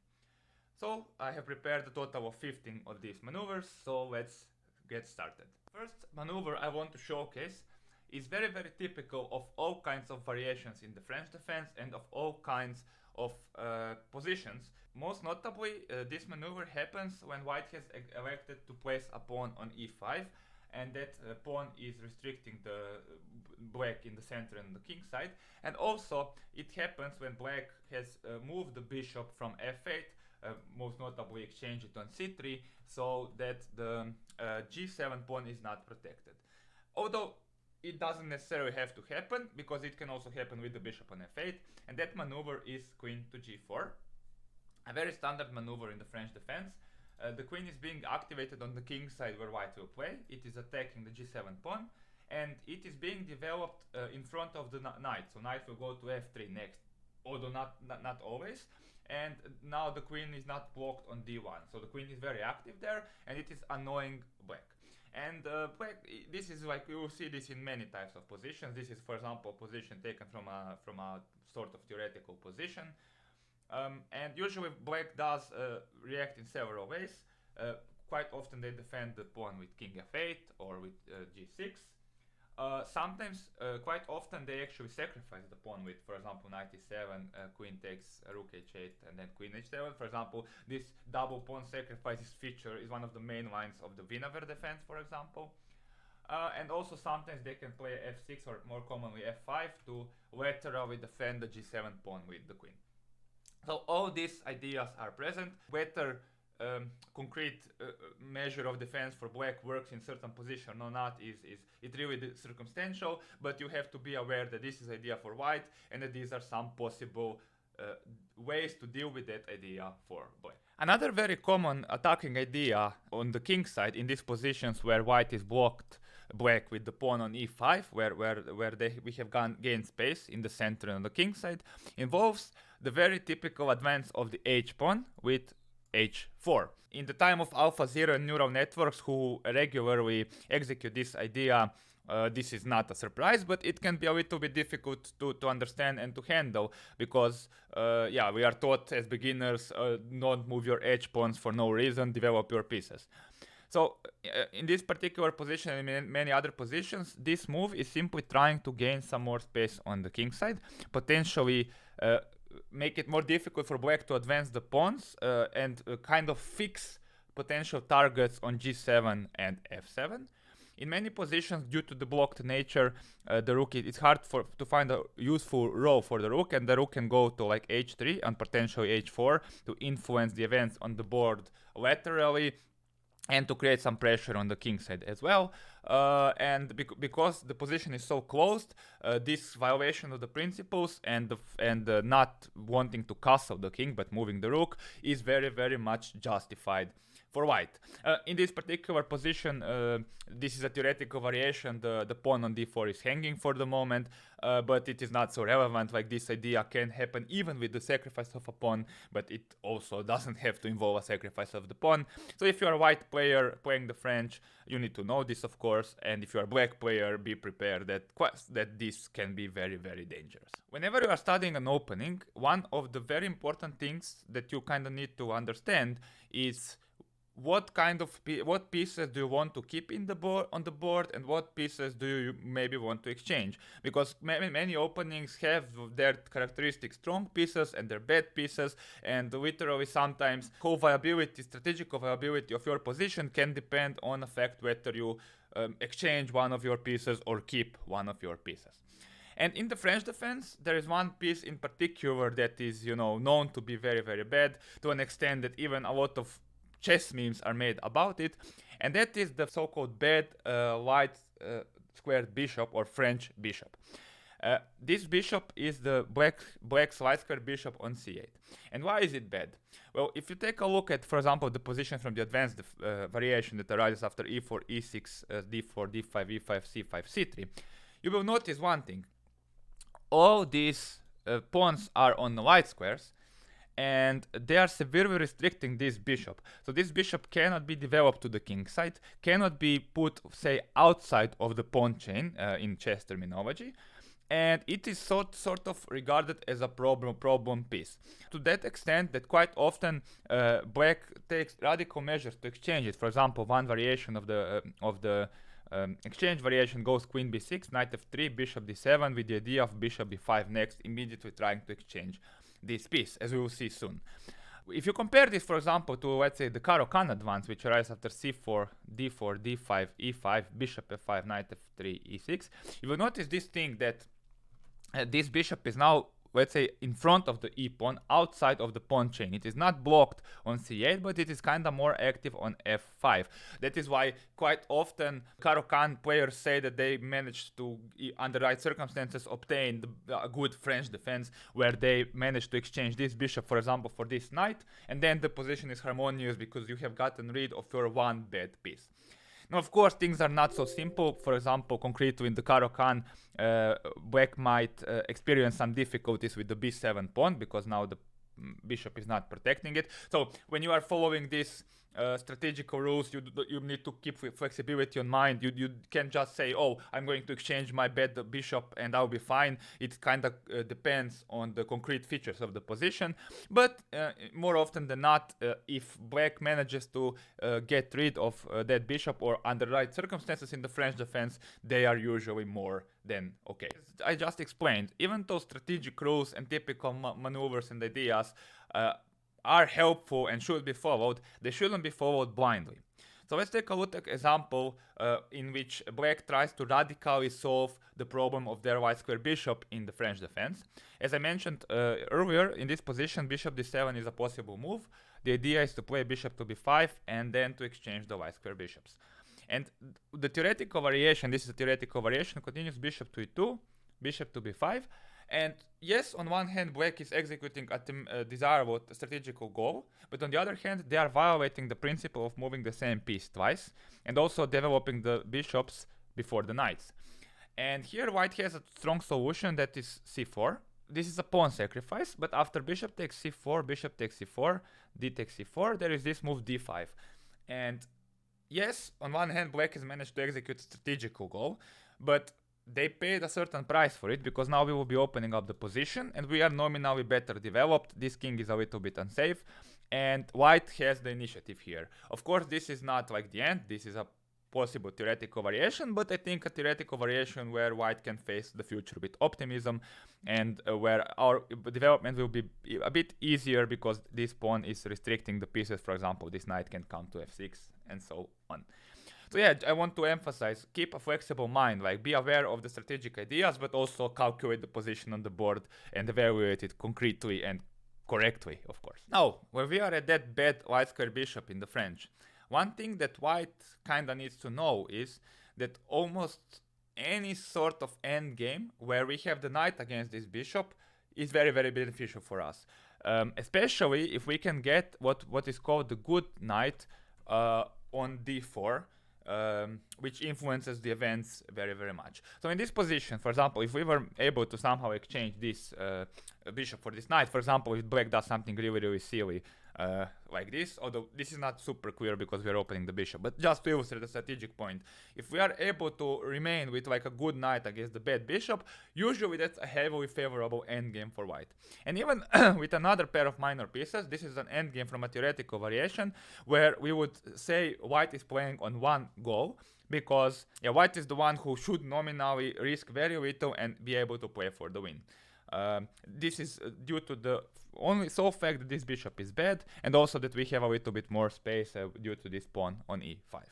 So I have prepared a total of 15 of these maneuvers, so let's get started. First maneuver I want to showcase is very typical of all kinds of variations in the French defense and of all kinds of positions. Most notably, this maneuver happens when white has elected to place a pawn on e5, and that pawn is restricting the black in the center and the king side. And also, it happens when black has moved the bishop from f8, most notably exchange it on c3, so that the g7 pawn is not protected. Although it doesn't necessarily have to happen, because it can also happen with the bishop on f8, and that maneuver is queen to g4. A very standard maneuver in the French defense. The queen is being activated on the king side where white will play. It is attacking the g7 pawn, and it is being developed in front of the knight. So knight will go to f3 next, although not always. And now the queen is not blocked on d1. So the queen is very active there, and it is annoying black. And black, this is like, you will see this in many types of positions. This is, for example, a position taken from a sort of theoretical position. And usually black does react in several ways. Quite often they defend the pawn with king f8 or with g6. Sometimes, quite often, they actually sacrifice the pawn with, for example, knight e7, queen takes rook h8, and then queen h7. For example, this double pawn sacrifices feature is one of the main lines of the Wiener defense, for example. And also sometimes they can play f6 or more commonly f5 to laterally defend the g7 pawn with the queen. So all these ideas are present. Whether concrete measure of defense for black works in certain position or not is it really circumstantial, but you have to be aware that this is idea for white and that these are some possible ways to deal with that idea for black. Another very common attacking idea on the king side in these positions where white is blocked black with the pawn on e5, where we have gained space in the center and on the king side, involves the very typical advance of the h pawn with h4. In the time of AlphaZero and neural networks who regularly execute this idea, this is not a surprise, but it can be a little bit difficult to understand and to handle because, yeah, we are taught as beginners, don't move your h pawns for no reason, develop your pieces. So in this particular position and in many other positions, this move is simply trying to gain some more space on the king side, potentially make it more difficult for black to advance the pawns and kind of fix potential targets on g7 and f7. in many positions, due to the blocked nature, the rook, it's hard to find a useful row for the rook, and the rook can go to like h3 and potentially h4 to influence the events on the board laterally, and to create some pressure on the king side as well. And because the position is so closed, this violation of the principles and not wanting to castle the king but moving the rook is very, very much justified for white. In this particular position, this is a theoretical variation. The pawn on d4 is hanging for the moment, but it is not so relevant. Like, this idea can happen even with the sacrifice of a pawn, but it also doesn't have to involve a sacrifice of the pawn. So if you are a white player playing the French, you need to know this, of course, and if you are a black player, be prepared that this can be very, very dangerous. Whenever you are studying an opening, one of the very important things that you kind of need to understand is what pieces do you want to keep on the board, and what pieces do you maybe want to exchange? Because many openings have their characteristic strong pieces and their bad pieces, and literally sometimes strategical viability of your position can depend on the fact whether you exchange one of your pieces or keep one of your pieces. And in the French defense, there is one piece in particular that is, known to be very, very bad, to an extent that even a lot of chess memes are made about it, and that is the so-called bad white squared bishop, or French bishop. This bishop is the black's light squared bishop on c8. And why is it bad? Well, if you take a look at, for example, the position from the advanced variation that arises after e4, e6, d4, d5, e5, c5, c3, you will notice one thing. All these pawns are on the white squares, and they are severely restricting this bishop. So this bishop cannot be developed to the king side, cannot be put, say, outside of the pawn chain in chess terminology, and it is sort of regarded as a problem piece. To that extent that quite often black takes radical measures to exchange it. For example, one variation of the exchange variation goes queen b6, knight f3, bishop d7, with the idea of bishop b5 next, immediately trying to exchange this piece, as we will see soon. If you compare this, for example, to, let's say, the Caro advance, which arises after c4, d4, d5, e5, bishop f5, knight f3, e6, you will notice this thing that this bishop is now, let's say, in front of the e-pawn, outside of the pawn chain. It is not blocked on c8, but it is kind of more active on f5. That is why quite often Caro players say that they managed to, under right circumstances, obtain a good French defense, where they managed to exchange this bishop, for example, for this knight, and then the position is harmonious because you have gotten rid of your one bad piece. Now, of course, things are not so simple. For example, concretely in the Caro black might experience some difficulties with the b7 pawn, because now the bishop is not protecting it. So when you are following these strategical rules, you need to keep flexibility in mind. You can't just say, oh, I'm going to exchange my bad bishop and I'll be fine. It kind of depends on the concrete features of the position. But more often than not, if black manages to get rid of that bishop, or under right circumstances in the French defense, they are usually more than okay. As I just explained, even though strategic rules and typical maneuvers and ideas are helpful and should be followed, they shouldn't be followed blindly. So let's take a look at an example in which black tries to radically solve the problem of their white square bishop in the French defense. As I mentioned earlier, in this position, bishop d7 is a possible move. The idea is to play bishop to b5 and then to exchange the white square bishops. And the theoretical variation, this is a theoretical variation, continues bishop to e2, bishop to b5. And yes, on one hand, black is executing a desirable strategical goal, but on the other hand, they are violating the principle of moving the same piece twice, and also developing the bishops before the knights. And here white has a strong solution, that is c4. This is a pawn sacrifice, but after bishop takes c4, bishop takes c4, d takes c4, there is this move d5. And yes, on one hand, black has managed to execute a strategical goal, but they paid a certain price for it, because now we will be opening up the position and we are nominally better developed. This king is a little bit unsafe, and white has the initiative here. Of course, this is not like the end. This is a possible theoretical variation, but I think a theoretical variation where white can face the future with optimism, and where our development will be a bit easier, because this pawn is restricting the pieces. For example, this knight can come to f6 and so on. So yeah, I want to emphasize, keep a flexible mind, like be aware of the strategic ideas, but also calculate the position on the board and evaluate it concretely and correctly, of course. Now, where we are at that bad white square bishop in the French, one thing that white kinda needs to know is that almost any sort of end game where we have the knight against this bishop is very, very beneficial for us. Especially if we can get what is called the good knight on d4, which influences the events very, very much. So in this position, for example, if we were able to somehow exchange this bishop for this knight, for example, if black does something really, really silly, like this, although this is not super clear because we are opening the bishop, but just to illustrate the strategic point, if we are able to remain with like a good knight against the bad bishop, usually that's a heavily favorable endgame for white. And even with another pair of minor pieces, this is an endgame from a theoretical variation where we would say white is playing on one go, because white is the one who should nominally risk very little and be able to play for the win. This is due to the only sole fact that this bishop is bad, and also that we have a little bit more space due to this pawn on e5.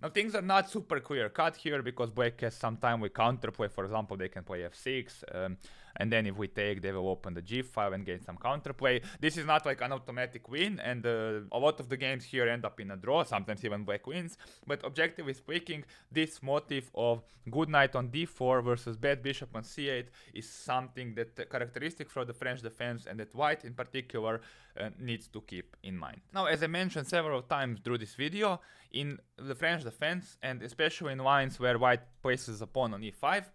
Now things are not super clear cut here because black has some time with counterplay. For example, they can play f6, and then if we take, they will open the g file and gain some counterplay. This is not like an automatic win, and a lot of the games here end up in a draw, sometimes even black wins. But objectively speaking, this motif of good knight on d4 versus bad bishop on c8 is something that characteristic for the French defense, and that white in particular needs to keep in mind. Now, as I mentioned several times through this video, in the French defense, and especially in lines where white places a pawn on e5,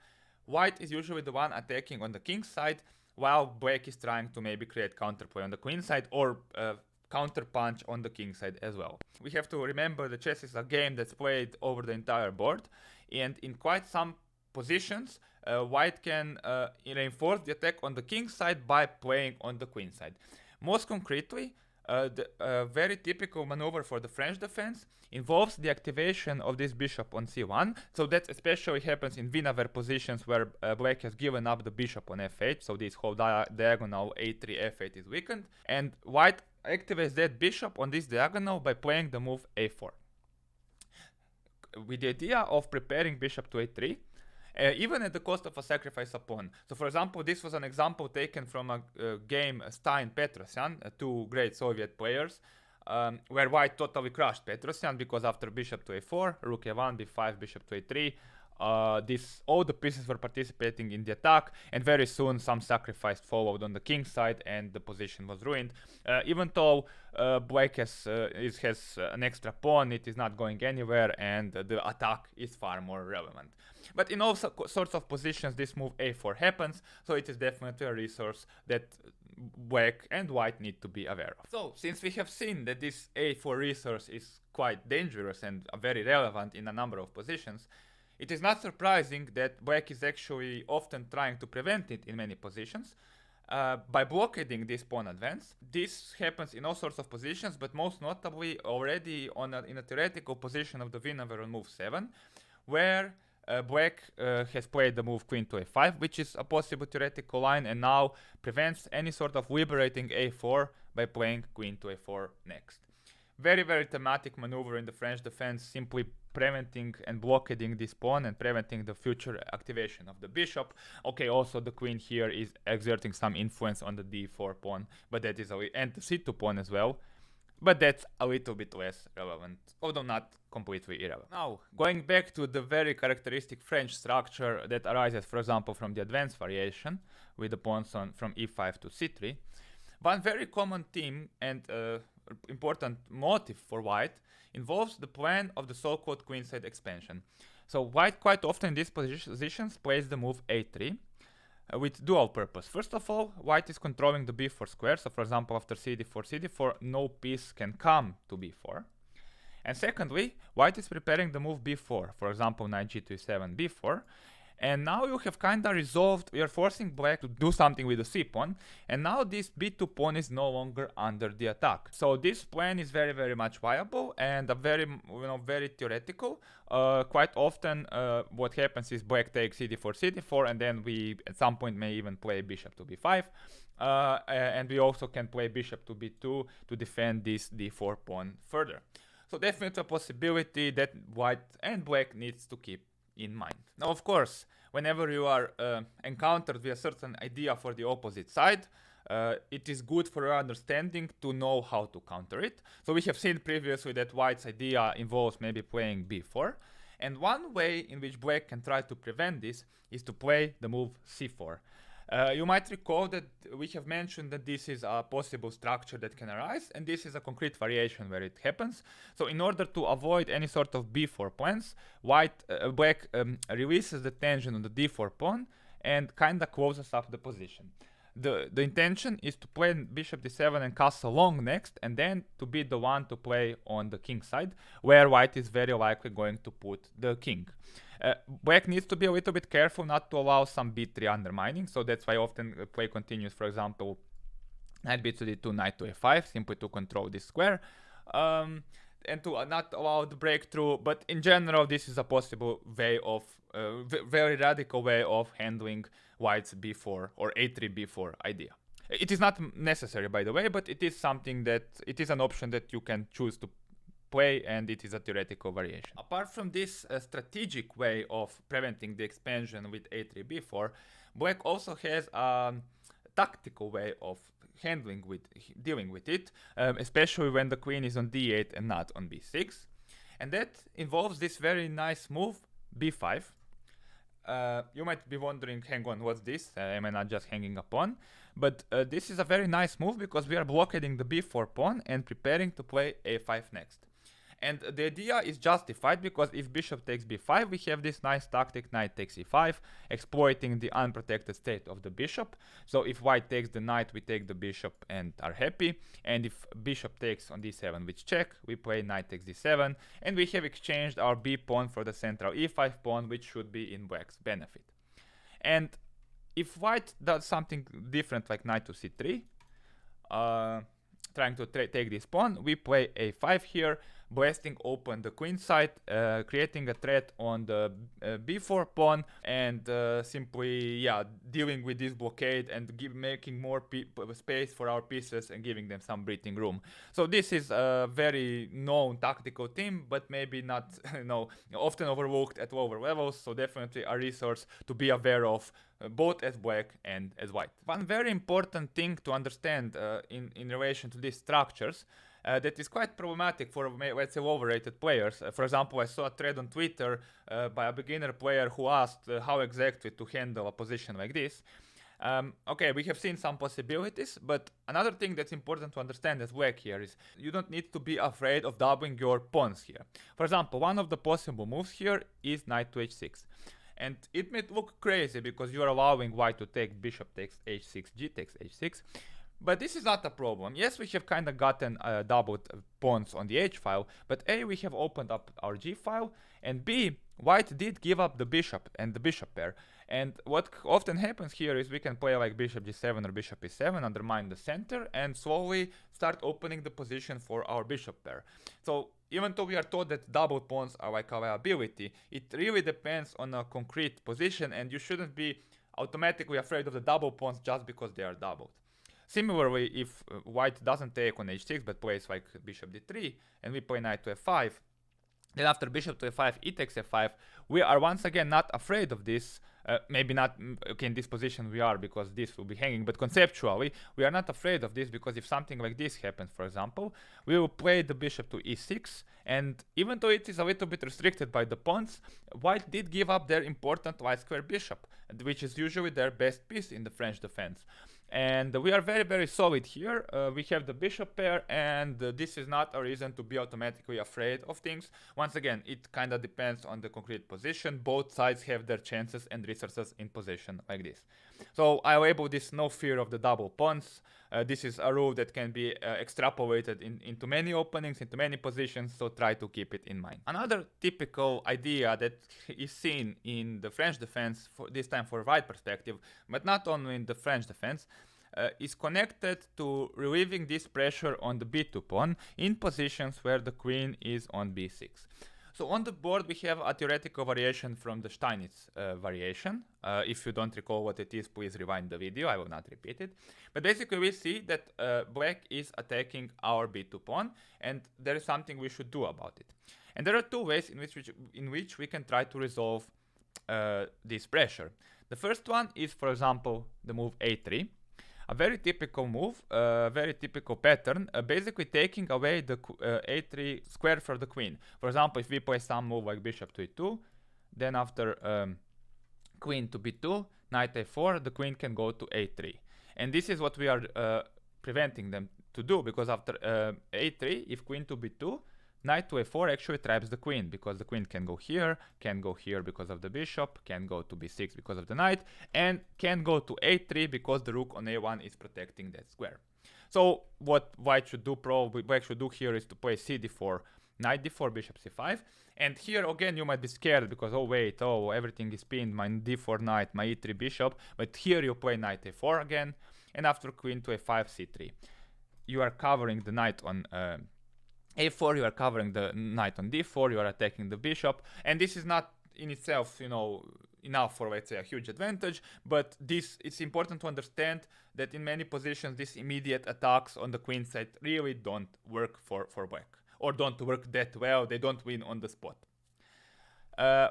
white is usually the one attacking on the king side, while black is trying to maybe create counterplay on the queen side or counterpunch on the king side as well. We have to remember that chess is a game that's played over the entire board, and in quite some positions, white can reinforce the attack on the king side by playing on the queen side. Most concretely, the very typical maneuver for the French defense involves the activation of this bishop on c1. So that especially happens in win-over positions where black has given up the bishop on f8. So this whole diagonal a3 f8 is weakened, and white activates that bishop on this diagonal by playing the move a4, with the idea of preparing bishop to a3. Even at the cost of a sacrifice a pawn. So for example, this was an example taken from a game Stein-Petrosyan, two great Soviet players, where white totally crushed Petrosyan, because after bishop to a4, rook a1, b5, bishop to a3, all the pieces were participating in the attack, and very soon some sacrifice followed on the king side and the position was ruined. Even though black has an extra pawn, it is not going anywhere, and the attack is far more relevant. But in all sorts of positions, this move a4 happens, so it is definitely a resource that black and white need to be aware of. So, since we have seen that this a4 resource is quite dangerous and very relevant in a number of positions, it is not surprising that black is actually often trying to prevent it in many positions by blockading this pawn advance. This happens in all sorts of positions, but most notably already in a theoretical position of the win-over on move 7, where black has played the move queen to a5, which is a possible theoretical line, and now prevents any sort of liberating a4 by playing queen to a4 next. Very, very thematic maneuver in the French defense, simply preventing and blockading this pawn and preventing the future activation of the bishop. Okay, also the queen here is exerting some influence on the d4 pawn, but that is and the c2 pawn as well. But that's a little bit less relevant, although not completely irrelevant. Now, going back to the very characteristic French structure that arises, for example, from the advanced variation, with the pawns from e5 to c3, one very common theme and important motive for white involves the plan of the so-called queenside expansion. So white quite often in these positions plays the move a3, with dual purpose. First of all, white is controlling the b4 square, so for example after cd4, no piece can come to b4. And secondly, white is preparing the move b4, for example knight g to e7, b4. And now you have kinda resolved, you are forcing black to do something with the c pawn, and now this b2 pawn is no longer under the attack. So this plan is very, very much viable and a very, very theoretical. Quite often what happens is black takes cd4, and then we at some point may even play bishop to b5. And we also can play bishop to b2 to defend this d4 pawn further. So definitely a possibility that white and black needs to keep in mind. Now, of course, whenever you are encountered with a certain idea for the opposite side, it is good for your understanding to know how to counter it. So we have seen previously that white's idea involves maybe playing b4. And one way in which black can try to prevent this is to play the move c4. You might recall that we have mentioned that this is a possible structure that can arise, and this is a concrete variation where it happens. So in order to avoid any sort of b4 plans, black releases the tension on the d4 pawn and kinda closes up the position. The intention is to play bishop d7 and castle long next, and then to be the one to play on the king side, where white is very likely going to put the king. Black needs to be a little bit careful not to allow some b3 undermining, so that's why often play continues, for example, knight b to d2, knight to a5, simply to control this square, and to not allow the breakthrough. But in general, this is a possible way of, very radical way of handling white's b4 or a3 b4 idea. It is not necessary, by the way, but it is something that, it is an option that you can choose to play, and it is a theoretical variation. Apart from this strategic way of preventing the expansion with a3 b4, black also has a tactical way of dealing with it, especially when the queen is on d8 and not on b6, and that involves this very nice move b5. You might be wondering, hang on, what's this? Am I not just hanging a pawn? But this is a very nice move because we are blockading the b4 pawn and preparing to play a5 next. And the idea is justified because if bishop takes b5, we have this nice tactic, knight takes e5, exploiting the unprotected state of the bishop. So if white takes the knight, we take the bishop and are happy. And if bishop takes on d7 with check, we play knight takes d7, and we have exchanged our b pawn for the central e5 pawn, which should be in black's benefit. And if white does something different, like knight to c3, trying to take this pawn, we play a5 here, blasting open the queenside, creating a threat on the b4 pawn, and simply dealing with this blockade and making more space for our pieces and giving them some breathing room. So this is a very known tactical theme, but maybe not often overlooked at lower levels, so definitely a resource to be aware of, both as black and as white. One very important thing to understand in relation to these structures that is quite problematic for, let's say, overrated players. For example, I saw a thread on Twitter by a beginner player who asked how exactly to handle a position like this. Okay, we have seen some possibilities, but another thing that's important to understand as black here is you don't need to be afraid of doubling your pawns here. For example, one of the possible moves here is knight to h6. And it may look crazy because you are allowing white to take bishop takes h6, g takes h6. But this is not a problem. Yes, we have kind of gotten doubled pawns on the h file, but A, we have opened up our g file, and B, white did give up the bishop and the bishop pair. And what often happens here is we can play like bishop g7 or bishop e7, undermine the center, and slowly start opening the position for our bishop pair. So even though we are told that double pawns are like a liability, it really depends on a concrete position, and you shouldn't be automatically afraid of the double pawns just because they are doubled. Similarly, if white doesn't take on h6 but plays like bishop d3 and we play knight to f5, then after bishop to f5, e takes f5, we are once again not afraid of this. Maybe not, okay, in this position we are because this will be hanging, but conceptually we are not afraid of this because if something like this happens, for example, we will play the bishop to e6, and even though it is a little bit restricted by the pawns, white did give up their important light square bishop, which is usually their best piece in the French defense. And we are very, very solid here. We have the bishop pair, and this is not a reason to be automatically afraid of things. Once again, it kind of depends on the concrete position. Both sides have their chances and resources in position like this. So I label this no fear of the double pawns. This is a rule that can be extrapolated into many openings, into many positions, so try to keep it in mind. Another typical idea that is seen in the French defense, this time for white perspective, but not only in the French defense, is connected to relieving this pressure on the b2 pawn in positions where the queen is on b6. So on the board we have a theoretical variation from the Steinitz variation. If you don't recall what it is, please rewind the video, I will not repeat it. But basically we see that black is attacking our b2 pawn, and there is something we should do about it. And there are two ways in which we can try to resolve this pressure. The first one is, for example, the move a3. A very typical move, very typical pattern, basically taking away the a3 square for the queen. For example, if we play some move like bishop to e2, then after queen to b2, knight a4, the queen can go to a3. And this is what we are preventing them to do, because after a3, if queen to b2, knight to a4 actually traps the queen, because the queen can go here because of the bishop, can go to b6 because of the knight, and can go to a3 because the rook on a1 is protecting that square. So what white should do, probably black should do here, is to play c d4, knight d4, bishop c5. And here again you might be scared because, oh wait, oh, everything is pinned, my d4 knight, my e3 bishop. But here you play knight a4 again, and after queen to a5, c3. You are covering the knight on a4, you are covering the knight on d4, you are attacking the bishop, and this is not in itself, you know, enough for, let's say, a huge advantage, but it's important to understand that in many positions these immediate attacks on the queen side really don't work for black, or don't work that well, they don't win on the spot.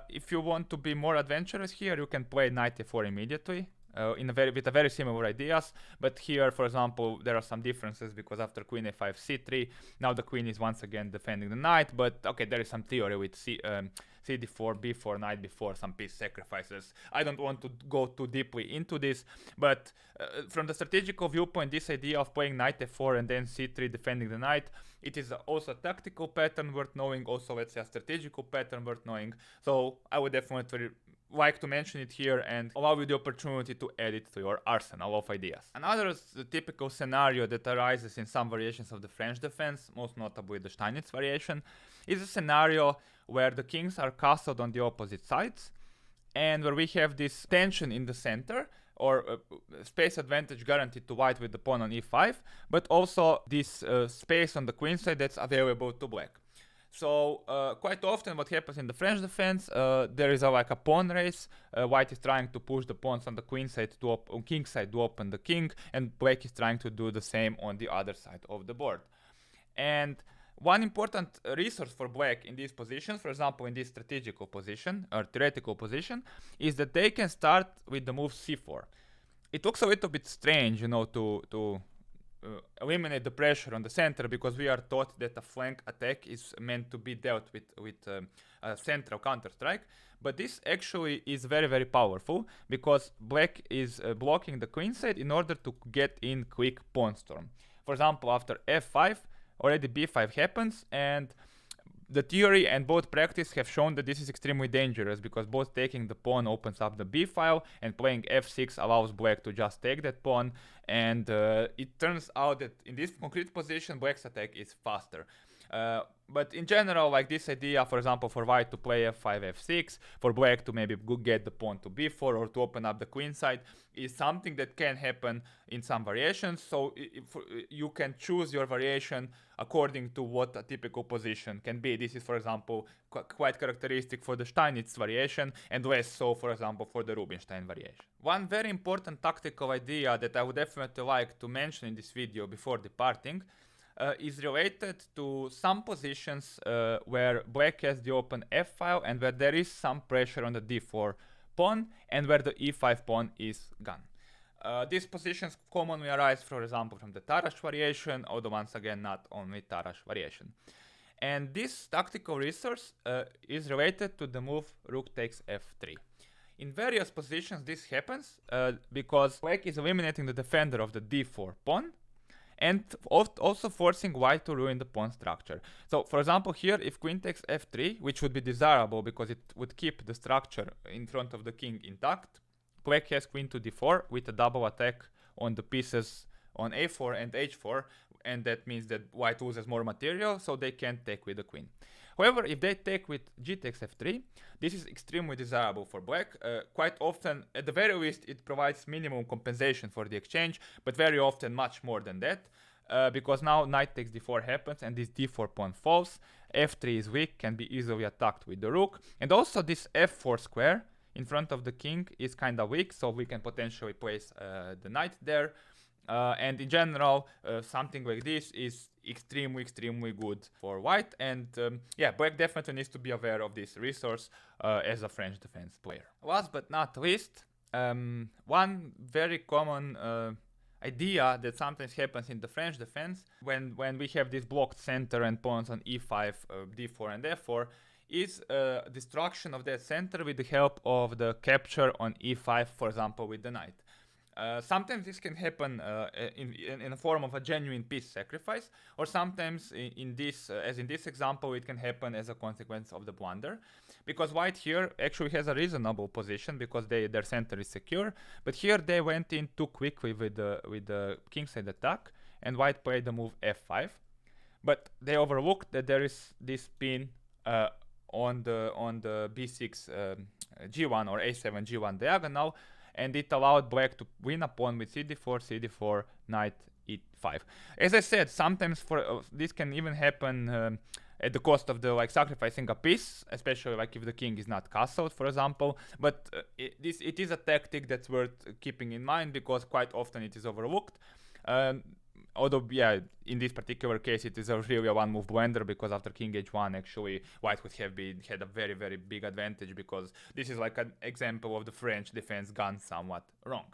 If you want to be more adventurous here, you can play knight a4 immediately, with a very similar ideas, but here, for example, there are some differences, because after queen a5, c3, now the queen is once again defending the knight, but okay, there is some theory with cd4, b4, knight b4, some piece sacrifices. I don't want to go too deeply into this, but from the strategical viewpoint, this idea of playing knight f4 and then c3 defending the knight, it is also a tactical pattern worth knowing, also, let's say, a strategical pattern worth knowing, so I would definitely like to mention it here and allow you the opportunity to add it to your arsenal of ideas. Another typical scenario that arises in some variations of the French defense, most notably the Steinitz variation, is a scenario where the kings are castled on the opposite sides and where we have this tension in the center, or space advantage guaranteed to white with the pawn on e5, but also this space on the queen side that's available to black. So quite often what happens in the French defense, there is like a pawn race. White is trying to push the pawns on the queen side to on king side to open the king, and black is trying to do the same on the other side of the board. And one important resource for black in these positions, for example in this strategical position or theoretical position, is that they can start with the move c4. It looks a little bit strange, you know, to eliminate the pressure on the center, because we are taught that a flank attack is meant to be dealt with a central counter-strike, but this actually is very, very powerful, because black is blocking the queen side in order to get in quick pawn storm. For example, after f5, already b5 happens, and the theory and both practice have shown that this is extremely dangerous, because both taking the pawn opens up the b file, and playing f6 allows black to just take that pawn, and it turns out that in this concrete position black's attack is faster. But in general, like this idea, for example, for white to play f5, f6, for black to maybe get the pawn to b4 or to open up the queen side, is something that can happen in some variations. So you can choose your variation according to what a typical position can be. This is, for example, quite characteristic for the Steinitz variation, and less so, for example, for the Rubinstein variation. One very important tactical idea that I would definitely like to mention in this video before departing is related to some positions where black has the open f file and where there is some pressure on the d4 pawn and where the e5 pawn is gone. These positions commonly arise, for example, from the Tarrasch variation, although once again not only Tarrasch variation. And this tactical resource is related to the move rook takes f3. In various positions this happens because black is eliminating the defender of the d4 pawn, and also forcing white to ruin the pawn structure. So, for example, here, if queen takes f3, which would be desirable because it would keep the structure in front of the king intact, black has queen to d4 with a double attack on the pieces on a4 and h4, and that means that white loses more material, so they can't take with the queen. However, if they take with g takes f3, this is extremely desirable for black. Quite often, at the very least, it provides minimum compensation for the exchange, but very often much more than that. because now knight takes d4 happens and this d4 pawn falls. f3 is weak, can be easily attacked with the rook. And also this f4 square in front of the king is kind of weak, so we can potentially place the knight there. And in general, something like this is extremely good for white. And yeah, black definitely needs to be aware of this resource as a French defense player. Last but not least, one very common idea that sometimes happens in the French defense when we have this blocked center and pawns on e5, d4 and f4 is destruction of that center with the help of the capture on e5, for example, with the knight. Sometimes this can happen in a form of a genuine piece sacrifice, or sometimes in this, as in this example, it can happen as a consequence of the blunder. Because white here actually has a reasonable position because their center is secure, but here they went in too quickly with the kingside attack, and white played the move f5. But they overlooked that there is this pin on the b6 g1 or a7 g1 diagonal, and it allowed black to win a pawn with cd4, knight e5. As I said, sometimes this can even happen at the cost of the sacrificing a piece, especially if the king is not castled, for example. But it is a tactic that's worth keeping in mind because quite often it is overlooked. Although, yeah, in this particular case, it is really a one-move blunder because after king h1, actually, white would have had a very big advantage because this is like an example of the French defense gone somewhat wrong.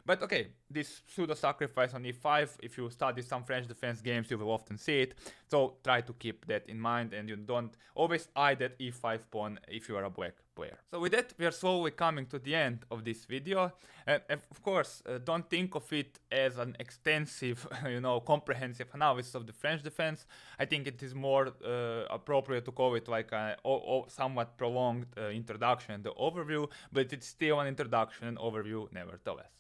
But okay, this pseudo-sacrifice on e5, if you study some French defense games, you will often see it. So try to keep that in mind and you don't always eye that e5 pawn if you are a black player. So with that, we are slowly coming to the end of this video. And of course, don't think of it as an extensive, comprehensive analysis of the French defense. I think it is more appropriate to call it like a somewhat prolonged introduction, the overview, but it's still an introduction and overview nevertheless.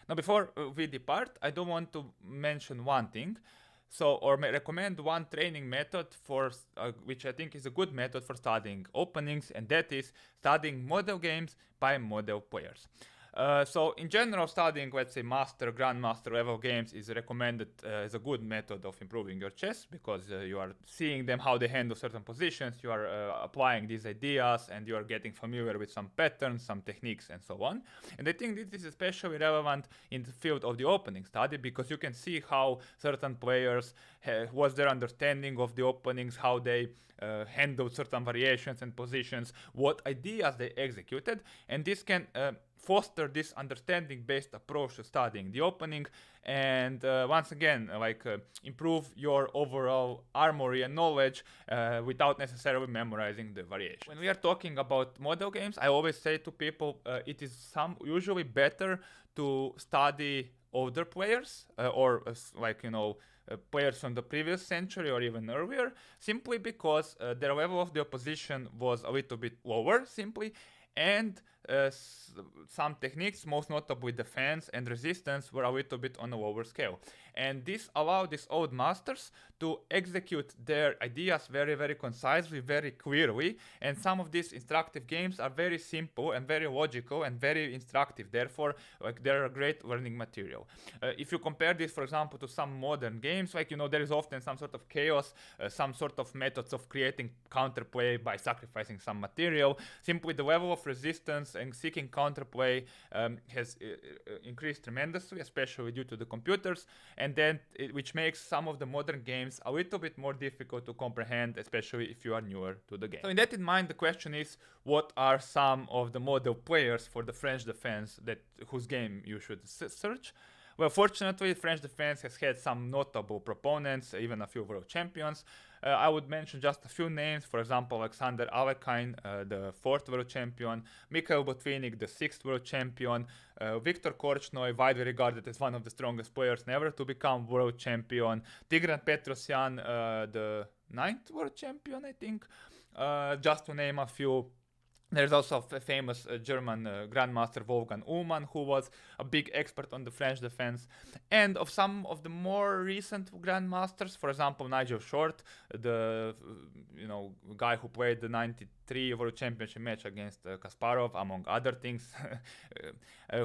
Now, before we depart, I do want to mention one thing. Or recommend one training method for which I think is a good method for studying openings, and that is studying model games by model players. So in general, studying, let's say, master, grandmaster level games is recommended as a good method of improving your chess because you are seeing them, how they handle certain positions, you are applying these ideas, and you are getting familiar with some patterns, some techniques, and so on. And I think this is especially relevant in the field of the opening study because you can see how certain players, what's their understanding of the openings, how they handled certain variations and positions, what ideas they executed, and this can foster this understanding-based approach to studying the opening, and once again, improve your overall armory and knowledge without necessarily memorizing the variation. When we are talking about model games, I always say to people, it is usually better to study older players players from the previous century or even earlier, simply because their level of the opposition was a little bit lower, and some techniques, most notably defense and resistance, were a little bit on a lower scale. And this allowed these old masters to execute their ideas very concisely, very clearly. And some of these instructive games are very simple and very logical and very instructive. Therefore, they're a great learning material. If you compare this, for example, to some modern games, there is often some sort of chaos, some sort of methods of creating counterplay by sacrificing some material. Simply the level of resistance and seeking counterplay has increased tremendously, especially due to the computers, and then which makes some of the modern games a little bit more difficult to comprehend, especially if you are newer to the game. So in that in mind, the question is, what are some of the model players for the French defense whose game you should search? Well, fortunately, French defense has had some notable proponents, even a few world champions. I would mention just a few names. For example, Alexander Alekhine, the 4th world champion, Mikhail Botvinnik, the 6th world champion, Viktor Korchnoi, widely regarded as one of the strongest players never to become world champion, Tigran Petrosyan, the 9th world champion, I think, just to name a few. There's also a famous German grandmaster Wolfgang Ullmann, who was a big expert on the French defense. And of some of the more recent grandmasters, for example, Nigel Short, the guy who played the '93 World Championship match against Kasparov, among other things,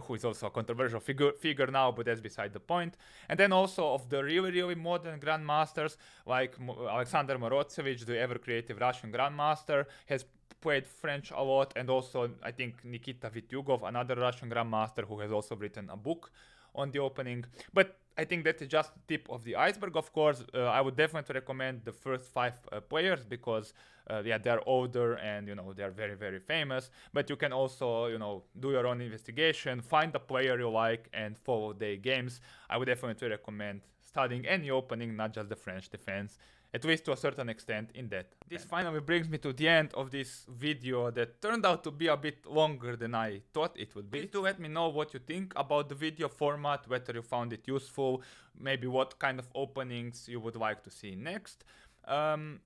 who is also a controversial figure now, but that's beside the point. And then also of the really modern grandmasters, like Alexander Morozevich, the ever creative Russian grandmaster, has played French a lot, and also I think Nikita Vityugov, another Russian grandmaster who has also written a book on the opening. But I think that is just the tip of the iceberg. Of course, I would definitely recommend the first 5 players because they're older and they're very famous. But you can also do your own investigation, find a player you like, and follow their games. I would definitely recommend studying any opening, not just the French defense, at least to a certain extent in that. This finally brings me to the end of this video that turned out to be a bit longer than I thought it would be. Please do let me know what you think about the video format, whether you found it useful, maybe what kind of openings you would like to see next.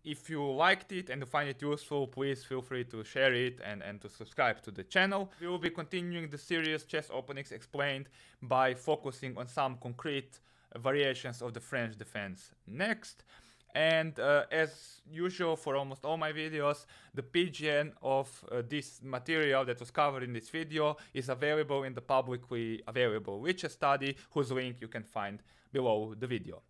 If you liked it and you find it useful, please feel free to share it and to subscribe to the channel. We will be continuing the series Chess Openings Explained by focusing on some concrete variations of the French defense next. And as usual for almost all my videos, the PGN of this material that was covered in this video is available in the publicly available Witcher study, whose link you can find below the video.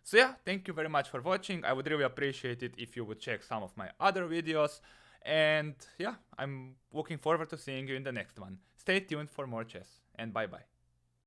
So yeah, thank you very much for watching. I would really appreciate it if you would check some of my other videos. And yeah, I'm looking forward to seeing you in the next one. Stay tuned for more chess, and bye bye.